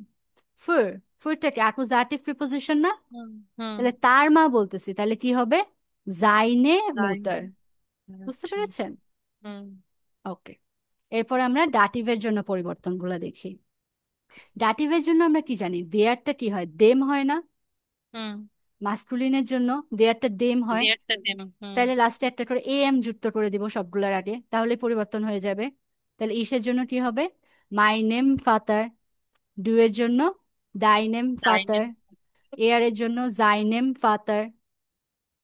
[SPEAKER 1] ফুর। ফুরটা কি অ্যাকুজাটিভ প্রিপোজিশন না?
[SPEAKER 2] হুম হুম।
[SPEAKER 1] তাহলে তার মা বলতেছি, তাহলে কি হবে? জাইনে
[SPEAKER 2] তাই,
[SPEAKER 1] মুটার। বুঝতে
[SPEAKER 2] আচ্ছা।
[SPEAKER 1] পেরেছেন?
[SPEAKER 2] হুম
[SPEAKER 1] ওকে। এরপর আমরা ডাটিভের জন্য পরিবর্তনগুলো দেখি। ডাটিভের জন্য আমরা কি জানি, দেয়ারটা কি হয়? দেম হয় না?
[SPEAKER 2] হুম।
[SPEAKER 1] মাস্কুলিনের জন্য দেয়ারটা দেম হয়।
[SPEAKER 2] দেড়টা দিন। হুম
[SPEAKER 1] তাহলে লাস্টে একটা করে এ এম যুক্ত করে দিব সবগুলোর আগে, তাহলে পরিবর্তন হয়ে যাবে। তাহলে ইসের জন্য কি হবে? My name ফাতার। ডু এর জন্য ডাই নেম
[SPEAKER 2] তাই না?
[SPEAKER 1] ফাতার। এয়ার এর জন্য জাই নেম ফাতার।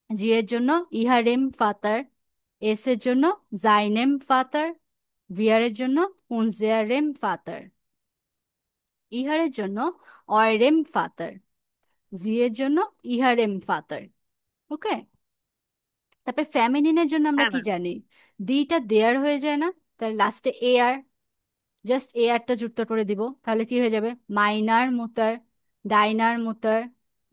[SPEAKER 1] জি এর জন্য ইহারেম ফাতার। এস এর জন্য জাইনেম ফাতার। ভিয়ার এর জন্য উনজেয়ারেম ফাতার। ইহারের জন্য অয়রেম ফাতার। জি এর জন্য ইহারেম ফাতার। ওকে। তারপরে ফ্যামিনিনের জন্য আমরা
[SPEAKER 2] হ্যাঁ
[SPEAKER 1] কি
[SPEAKER 2] ম্যাম।
[SPEAKER 1] জানি? দিটা দেয়ার হয়ে যায় না? তাহলে লাস্টে এ আর, জাস্ট এ আরটা যুক্ত করে দিব, তাহলে কি হয়ে যাবে? মাইনার মুতার, ডাইনার মুতার,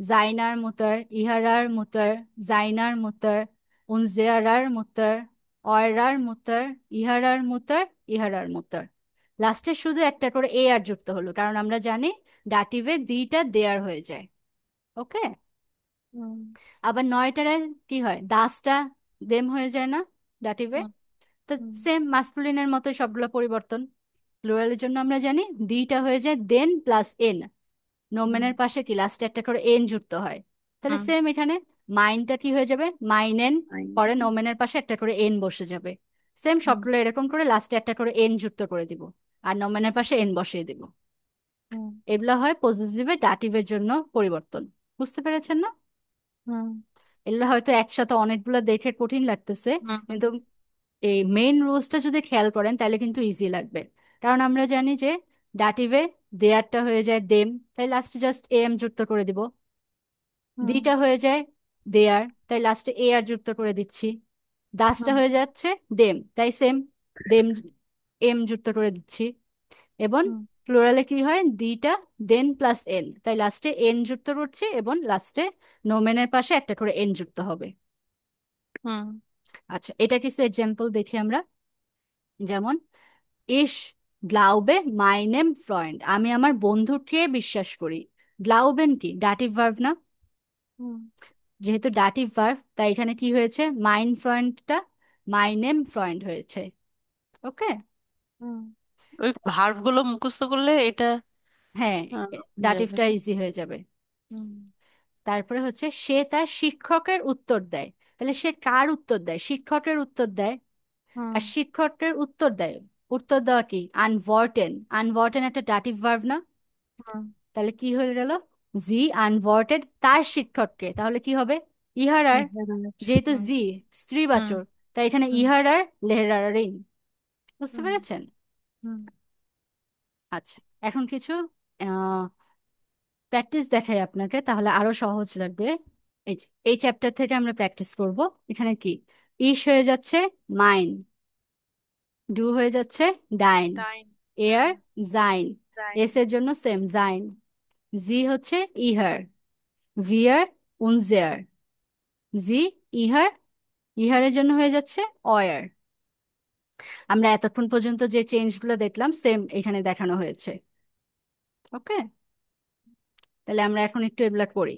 [SPEAKER 1] জাইনার মুতার, ইহারার মুতার, জাইনার মুতার, উনজেয়ারার মুতার, অয়রার মুতার, ইহারার মুতার, ইহারার মুতার। লাস্টে শুধু একটা করে এ আর যুক্ত হলো, কারণ আমরা জানি ডাটিভে দিটা দেয়ার হয়ে যায়। ওকে।
[SPEAKER 2] হুম
[SPEAKER 1] আবার নয়টারে কি হয়, দাসটা দেম হয়ে যায় না ডাটিভে?
[SPEAKER 2] হুম
[SPEAKER 1] তো
[SPEAKER 2] হুম
[SPEAKER 1] সেম মাস্কুলিনের মতো সবগুলো পরিবর্তন। প্লুরালের জন্য আমরা জানি দিটা হয়ে যায় দেন প্লাস এন।
[SPEAKER 2] হুম
[SPEAKER 1] নোমেনের পাশে কি লাস্টে একটা করে এন যুক্ত হয়। তাহলে
[SPEAKER 2] হুম।
[SPEAKER 1] সেম এখানে মাইনটা কি হয়ে যাবে? মাইনেন।
[SPEAKER 2] তাই না?
[SPEAKER 1] পরে নোমেনের পাশে একটা করে এন বসে যাবে। সেম
[SPEAKER 2] হুম
[SPEAKER 1] সবগুলো এরকম করে লাস্টে একটা করে এন যুক্ত করে দিব, আর নোমেনের পাশে এন বসিয়ে দিব।
[SPEAKER 2] হুম
[SPEAKER 1] এগুলো হয় পজিটিভে ডাটিভের জন্য পরিবর্তন। বুঝতে পেরেছেন না?
[SPEAKER 2] হুম
[SPEAKER 1] এগুলো হয়তো একসাথে অনেকগুলো দেখে কঠিন লাগতেছে,
[SPEAKER 2] হুম হুম
[SPEAKER 1] কিন্তু এই মেইন রুলসটা যদি খেয়াল করেন তাহলে কিন্তু ইজি লাগবে। কারণ আমরা জানি যে ডাটিভে দেয়ারটা হয়ে যায় দেম, তাই লাস্টে জাস্ট এম যুক্ত করে দিব।
[SPEAKER 2] হুম
[SPEAKER 1] দিটা হয়ে যায় দেয়ার, তাই লাস্টে এ আর যুক্ত করে দিচ্ছি। দাসটা
[SPEAKER 2] হুম
[SPEAKER 1] হয়ে যাচ্ছে দেম, তাই সেম দেম এম যুক্ত করে দিচ্ছি। এবং
[SPEAKER 2] হুম
[SPEAKER 1] প্লুরালে কি হয়, দিটা দেন প্লাস এন, তাই লাস্টে এন যুক্ত করছি এবং লাস্টে নোমেনের পাশে একটা করে এন যুক্ত হবে।
[SPEAKER 2] হুম
[SPEAKER 1] আচ্ছা, এটা কিছু এক্সাম্পল দেখি আমরা। যেমন ইস গ্লাউবে মাইনেম ফ্রয়েন্ড, আমি আমার বন্ধুকে বিশ্বাস করি। গ্লাউবেন কি ডাটিভ ভার্ব না?
[SPEAKER 2] হুম
[SPEAKER 1] যেহেতু ডাটিভ ভার্ব, তাই এখানে কি হয়েছে, মাইন ফ্রয়েন্ডটা মাইনেম ফ্রয়েন্ড হয়েছে। ওকে।
[SPEAKER 2] হুম। ওই ভার্ব গুলো মুখস্থ করলে এটা
[SPEAKER 1] হ্যাঁ,
[SPEAKER 2] হয়ে যাবে।
[SPEAKER 1] ডাটিভটা ইজি হয়ে যাবে।
[SPEAKER 2] হুম
[SPEAKER 1] তারপরে হচ্ছে সে তার শিক্ষকের উত্তর দেয়। তাহলে সে কার উত্তর দেয়? শিক্ষকের উত্তর দেয়।
[SPEAKER 2] হুম
[SPEAKER 1] আর শিক্ষকের উত্তর দেয়, উত্তর দেওয়া কি? আনওয়ার্টেন। আনওয়ার্টেন একটা ডাটিভ ভার্ব না?
[SPEAKER 2] হুম।
[SPEAKER 1] তাহলে কি হয়ে গেল? জি আনওয়ার্টেড তার শিক্ষককে, তাহলে কি হবে? ইহার আর,
[SPEAKER 2] ইহারের।
[SPEAKER 1] যেহেতু
[SPEAKER 2] হুম
[SPEAKER 1] জি
[SPEAKER 2] হুম
[SPEAKER 1] স্ত্রীবাচক, তাই এখানে
[SPEAKER 2] হুম
[SPEAKER 1] ইহার আর লেহরারিং। বুঝতে
[SPEAKER 2] হুম
[SPEAKER 1] পেরেছেন?
[SPEAKER 2] হুম।
[SPEAKER 1] আচ্ছা, এখন কিছু প্র্যাকটিস দেখাই আপনাকে, তাহলে আরো সহজ লাগবে। এই চ্যাপ্টার থেকে আমরা প্র্যাকটিস করব। এখানে কি ইস হয়ে যাচ্ছে মাইন, ডু হয়ে যাচ্ছে ডাইন,
[SPEAKER 2] টাইম।
[SPEAKER 1] এয়ার
[SPEAKER 2] হুম।
[SPEAKER 1] জাইন,
[SPEAKER 2] টাইম।
[SPEAKER 1] এস এর জন্য সেম জাইন, জি হচ্ছে ইহার, ভিয়ার উনজেয়ার, জি ইহার, ইহারের জন্য হয়ে যাচ্ছে অয়ার। আমরা এতক্ষণ পর্যন্ত যে চেঞ্জগুলো দেখলাম সেম এখানে দেখানো হয়েছে। ওকে, তাহলে আমরা এখন একটু এগুলা করি।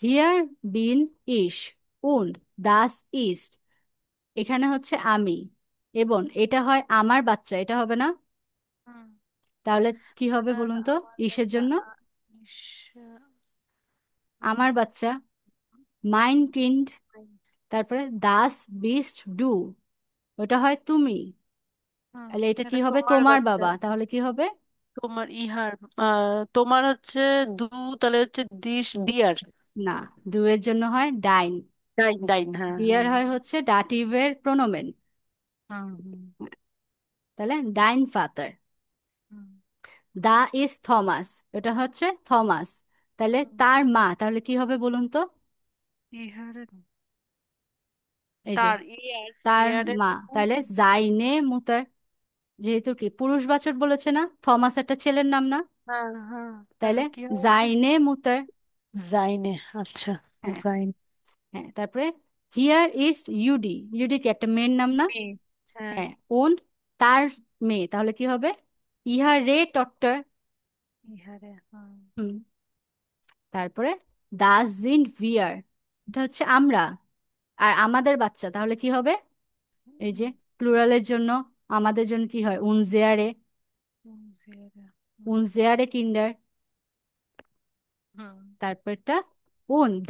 [SPEAKER 1] হিয়ার বিন ইস উন্ড দাস ইস্ট, এখানে হচ্ছে আমি, এবং এটা হয় আমার বাচ্চা, এটা হবে না?
[SPEAKER 2] হুম।
[SPEAKER 1] তাহলে কি হবে বলুন তো
[SPEAKER 2] আমাদের
[SPEAKER 1] ইসের জন্য?
[SPEAKER 2] ইস,
[SPEAKER 1] আমার বাচ্চা, মাইন কিন্ড। তারপরে দাস বিস্ট ডু, ওটা হয় তুমি।
[SPEAKER 2] হুম।
[SPEAKER 1] তাহলে এটা কি
[SPEAKER 2] এটা
[SPEAKER 1] হবে?
[SPEAKER 2] তোমার
[SPEAKER 1] তোমার
[SPEAKER 2] বাচ্চা।
[SPEAKER 1] বাবা, তাহলে কি হবে?
[SPEAKER 2] তোমার ইহার, তোমার হচ্ছে দু, তাহলে হচ্ছে দিস দিয়ার।
[SPEAKER 1] না, ডু এর জন্য হয় ডাইন।
[SPEAKER 2] ডাইন ডাইন, হ্যাঁ
[SPEAKER 1] ডিয়ার
[SPEAKER 2] হ্যাঁ।
[SPEAKER 1] হয় হচ্ছে ডাটিভের প্রোনোমেন।
[SPEAKER 2] হুম হুম
[SPEAKER 1] তাহলে ডাইন ফাদার।
[SPEAKER 2] হুম
[SPEAKER 1] দা ইজ থমাস, এটা হচ্ছে থমাস, তাহলে
[SPEAKER 2] হুম।
[SPEAKER 1] তার মা, তাহলে কি হবে বলুন তো?
[SPEAKER 2] ইহারের,
[SPEAKER 1] এই যে
[SPEAKER 2] তার ইয়ার,
[SPEAKER 1] তার
[SPEAKER 2] ইয়ারের।
[SPEAKER 1] মা, তাহলে জাইনে মুতার, যেহেতু কি পুরুষবাচক বলেছে না, থমাস একটা ছেলের নাম না?
[SPEAKER 2] হ্যাঁ হ্যাঁ, তাহলে
[SPEAKER 1] তাহলে
[SPEAKER 2] কি হবে?
[SPEAKER 1] জাইনে মুতার।
[SPEAKER 2] জাইনে, আচ্ছা।
[SPEAKER 1] হ্যাঁ,
[SPEAKER 2] জাইন।
[SPEAKER 1] হ্যাঁ, তারপরে হিয়ার ইজ ইউডি, ইউডি কি একটা মেয়ের নাম না?
[SPEAKER 2] মেয়ে। হ্যাঁ।
[SPEAKER 1] হ্যাঁ, ওন তার মেয়ে, তাহলে কি হবে? ইহার রে টক্টর।
[SPEAKER 2] ইহারে, হুম
[SPEAKER 1] হুম, তারপরে দাস জিন ভিয়ার, এটা হচ্ছে আমরা আর আমাদের বাচ্চা, তাহলে কি হবে? এই যে
[SPEAKER 2] হুম
[SPEAKER 1] প্লুরালের জন্য আমাদের জন্য কি হয়? উনজেয়ারে,
[SPEAKER 2] হুম। জিয়ারে, হুম
[SPEAKER 1] উনজেয়ারে কিন্ডার।
[SPEAKER 2] হুম
[SPEAKER 1] তারপরটা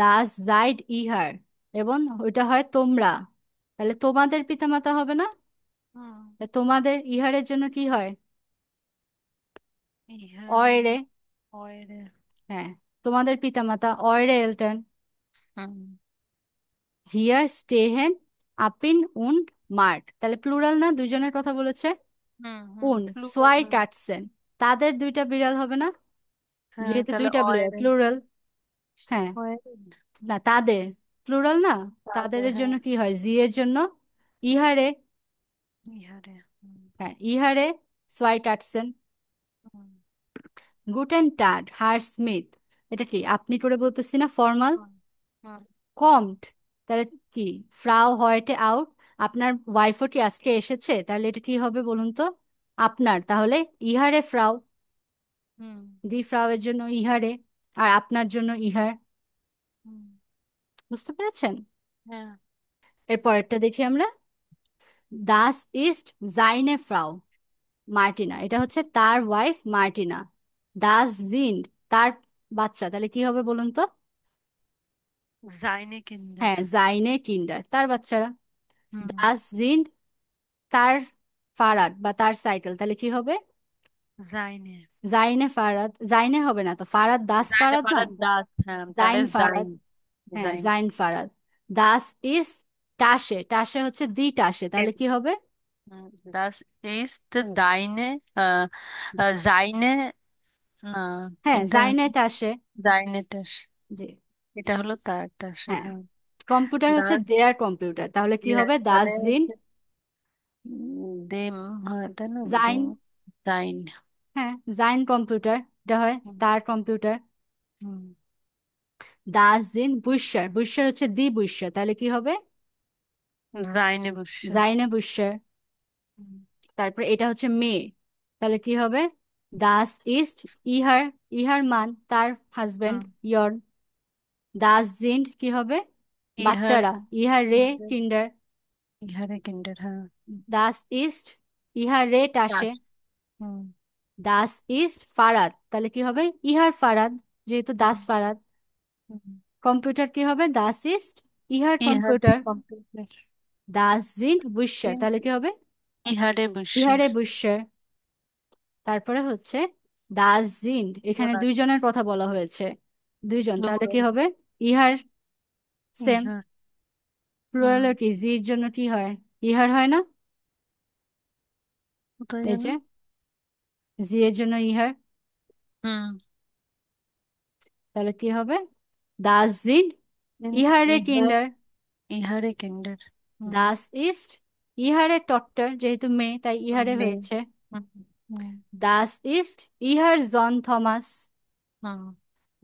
[SPEAKER 1] দাস জাইড ইহার, এবং ওইটা হয় তোমরা, তাহলে তোমাদের পিতামাতা হবে না?
[SPEAKER 2] হুম।
[SPEAKER 1] তা তোমাদের ইহারের জন্য কি হয়?
[SPEAKER 2] ইহারে,
[SPEAKER 1] অয়রে।
[SPEAKER 2] অয়রে।
[SPEAKER 1] হ্যাঁ, তোমাদের পিতামাতা অয়রে এলটার্ন।
[SPEAKER 2] হুম
[SPEAKER 1] হিয়ার স্টেহেন আপিন উন্ড মার্ট, তাহলে প্লুরাল না, দুজনের কথা বলেছে।
[SPEAKER 2] হুম হুম।
[SPEAKER 1] উন্ড
[SPEAKER 2] প্লুরাল,
[SPEAKER 1] সোয়াই
[SPEAKER 2] হ্যাঁ।
[SPEAKER 1] টাটসেন, তাদের দুইটা বিড়াল হবে না?
[SPEAKER 2] হ্যাঁ,
[SPEAKER 1] যেহেতু
[SPEAKER 2] তাহলে
[SPEAKER 1] দুইটা বিড়াল
[SPEAKER 2] অয়রে।
[SPEAKER 1] প্লুরাল। হ্যাঁ,
[SPEAKER 2] অয়রে।
[SPEAKER 1] না তাদের, প্লুরাল না? তাদের
[SPEAKER 2] তাদের,
[SPEAKER 1] এর
[SPEAKER 2] হ্যাঁ।
[SPEAKER 1] জন্য কি হয়? জি এর জন্য ইহারে।
[SPEAKER 2] ইহারে, হুম
[SPEAKER 1] হ্যাঁ, ইহারে সোয়াই টাটসেন।
[SPEAKER 2] হুম
[SPEAKER 1] গুটেন টাড হার স্মিথ, এটা কি আপনি করে বলতেছি না, ফর্মাল।
[SPEAKER 2] হুম হুম
[SPEAKER 1] কমড, তাহলে কি ফ্রাউ হয়েটে আউট, আপনার ওয়াইফও কি আজকে এসেছে, তাহলে এটা কি হবে বলুন তো? আপনার, তাহলে ইহারে ফ্রাউ,
[SPEAKER 2] হুম
[SPEAKER 1] দি ফ্রাউ এর জন্য ইহারে, আর আপনার জন্য ইহার।
[SPEAKER 2] হুম।
[SPEAKER 1] বুঝতে পেরেছেন?
[SPEAKER 2] হ্যাঁ।
[SPEAKER 1] এর পরেরটা দেখি আমরা। দাস ইস্ট জাইনে ফ্রাউ মার্টিনা, এটা হচ্ছে তার ওয়াইফ মার্টিনা। দাস জিন্ড তার বাচ্চা, তাহলে কি হবে বলুন তো?
[SPEAKER 2] জাইনে কিন্ডার।
[SPEAKER 1] হ্যাঁ, জাইনে কিন্ডার তার বাচ্চারা।
[SPEAKER 2] হুম।
[SPEAKER 1] দাস জিন্ড তার ফারাদ বা তার সাইকেল, তাহলে কি হবে?
[SPEAKER 2] জাইনে।
[SPEAKER 1] জাইনে ফারাদ, জাইনে হবে না তো, ফারাদ দাস
[SPEAKER 2] জাইনে
[SPEAKER 1] ফারাদ না?
[SPEAKER 2] পাড়ার দাঁত, হ্যাঁ, তাহলে
[SPEAKER 1] জাইন ফারাদ।
[SPEAKER 2] জাইন।
[SPEAKER 1] হ্যাঁ,
[SPEAKER 2] জাইন।
[SPEAKER 1] জাইন ফারাদ। দাস ইজ টাসে, টাসে হচ্ছে দি টাসে, তাহলে কি হবে?
[SPEAKER 2] দাস ইজ দ্য দাইনে, আহ, জাইনে, না,
[SPEAKER 1] হ্যাঁ,
[SPEAKER 2] এটা
[SPEAKER 1] জাইনে টাসে।
[SPEAKER 2] জাইনেটাস।
[SPEAKER 1] জি।
[SPEAKER 2] এটা হলো তারটা,
[SPEAKER 1] হ্যাঁ,
[SPEAKER 2] হ্যাঁ।
[SPEAKER 1] কম্পিউটার হচ্ছে
[SPEAKER 2] দাস,
[SPEAKER 1] দেয়ার কম্পিউটার, তাহলে কি হবে? দাস
[SPEAKER 2] তাহলে
[SPEAKER 1] জিন
[SPEAKER 2] দেম, হয় তাই না?
[SPEAKER 1] জাইন।
[SPEAKER 2] দেম, জাইন।
[SPEAKER 1] হ্যাঁ, জাইন কম্পিউটার, এটা হয়
[SPEAKER 2] হুম
[SPEAKER 1] তার কম্পিউটার।
[SPEAKER 2] হুম।
[SPEAKER 1] দাস জিন বুইশার, বুইশার হচ্ছে দি বুইশার, তাহলে কি হবে?
[SPEAKER 2] জাইনে বসছে।
[SPEAKER 1] জাইনে বুইশার।
[SPEAKER 2] হুম
[SPEAKER 1] তারপরে এটা হচ্ছে মেয়ে, তাহলে কি হবে? দাস ইস্ট ইহার, ইহার মান তার হাজবেন্ড
[SPEAKER 2] হুম।
[SPEAKER 1] ইয়র। দাস জিন্ড কি হবে?
[SPEAKER 2] ইহার,
[SPEAKER 1] বাচ্চারা, ইহার রে কিন্ডার।
[SPEAKER 2] ইহারে কিন্ডার, হ্যাঁ।
[SPEAKER 1] দাস ইস্ট ইহার রে টাসে।
[SPEAKER 2] চাষ। হুম
[SPEAKER 1] দাস ইস্ট ফারাদ, তাহলে কি হবে? ইহার ফারাদ, যেহেতু দাস
[SPEAKER 2] হুম
[SPEAKER 1] ফারাদ।
[SPEAKER 3] হুম।
[SPEAKER 1] কম্পিউটার কি হবে? দাস ইস্ট ইহার
[SPEAKER 3] ইহার
[SPEAKER 1] কম্পিউটার।
[SPEAKER 3] কম্পিউটার।
[SPEAKER 1] দাস জিন্ট বুইশার, তাহলে কি হবে?
[SPEAKER 3] ইহারে বৈশ্যের।
[SPEAKER 1] ইহারে বুইশার। তারপরে হচ্ছে দাস জিন্ট, এখানে
[SPEAKER 3] প্লুরাল।
[SPEAKER 1] দুইজনের কথা বলা হয়েছে, দুইজন, তাহলে কি
[SPEAKER 3] প্লুরাল।
[SPEAKER 1] হবে? ইহার। সেম।
[SPEAKER 3] ইহার। হুম।
[SPEAKER 1] প্লুরাল কি জির জন্য কি হয়? ইহার হয় না?
[SPEAKER 3] কোথায়
[SPEAKER 1] এই
[SPEAKER 3] যেন।
[SPEAKER 1] যে জি এর জন্য ইহার।
[SPEAKER 3] হুম।
[SPEAKER 1] তাহলে কি হবে? দাস জিন্ট ইহারে
[SPEAKER 3] ইহার।
[SPEAKER 1] কিন্ডার।
[SPEAKER 3] ইহারে কিন্ডার। হুম।
[SPEAKER 1] দাস ইস্ট ইহারে টট্টার, যেহেতু মেয়ে তাই ইহারে
[SPEAKER 3] মেয়ে।
[SPEAKER 1] হয়েছে।
[SPEAKER 3] হুম। হুম।
[SPEAKER 1] দাস ইস্ট ইহার জন থমাস।
[SPEAKER 3] হুম।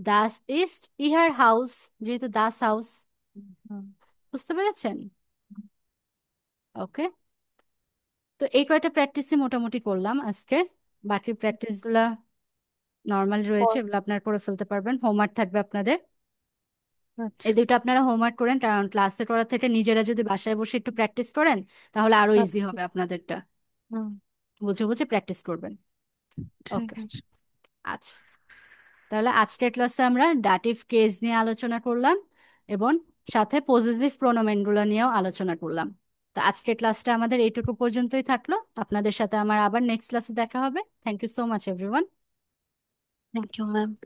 [SPEAKER 1] দাস ইস্ট ইহার হাউস, যেহেতু দাস হাউস।
[SPEAKER 3] হুম।
[SPEAKER 1] বুঝতে পেরেছেন? ওকে। তো এই কয়টা প্র্যাকটিসই মোটামুটি করলাম আজকে। বাকি প্র্যাকটিস গুলা নর্মাল রয়েছে,
[SPEAKER 3] পর-
[SPEAKER 1] এগুলো আপনারা করে ফেলতে পারবেন, হোমওয়ার্ক থাকবে আপনাদের। এই
[SPEAKER 3] আচ্ছা।
[SPEAKER 1] দুটো আপনারা হোমওয়ার্ক করেন, কারণ ক্লাসে করার থেকে নিজেরা যদি বাসায় বসে একটু প্র্যাকটিস করেন তাহলে আরো ইজি
[SPEAKER 3] আচ্ছা।
[SPEAKER 1] হবে আপনাদেরটা।
[SPEAKER 3] হুম।
[SPEAKER 1] বুঝে বুঝে প্র্যাকটিস করবেন।
[SPEAKER 3] ঠিক
[SPEAKER 1] ওকে।
[SPEAKER 3] আছে।
[SPEAKER 1] আচ্ছা, তাহলে আজকের ক্লাসে আমরা ডাটিভ কেস নিয়ে আলোচনা করলাম এবং সাথে পজিটিভ প্রোনোমেন গুলো নিয়েও আলোচনা করলাম। তো আজকের ক্লাসটা আমাদের এইটুকু পর্যন্তই থাকলো। আপনাদের সাথে আমার আবার নেক্সট ক্লাসে দেখা হবে। Thank you so much everyone.
[SPEAKER 3] Thank you ma'am.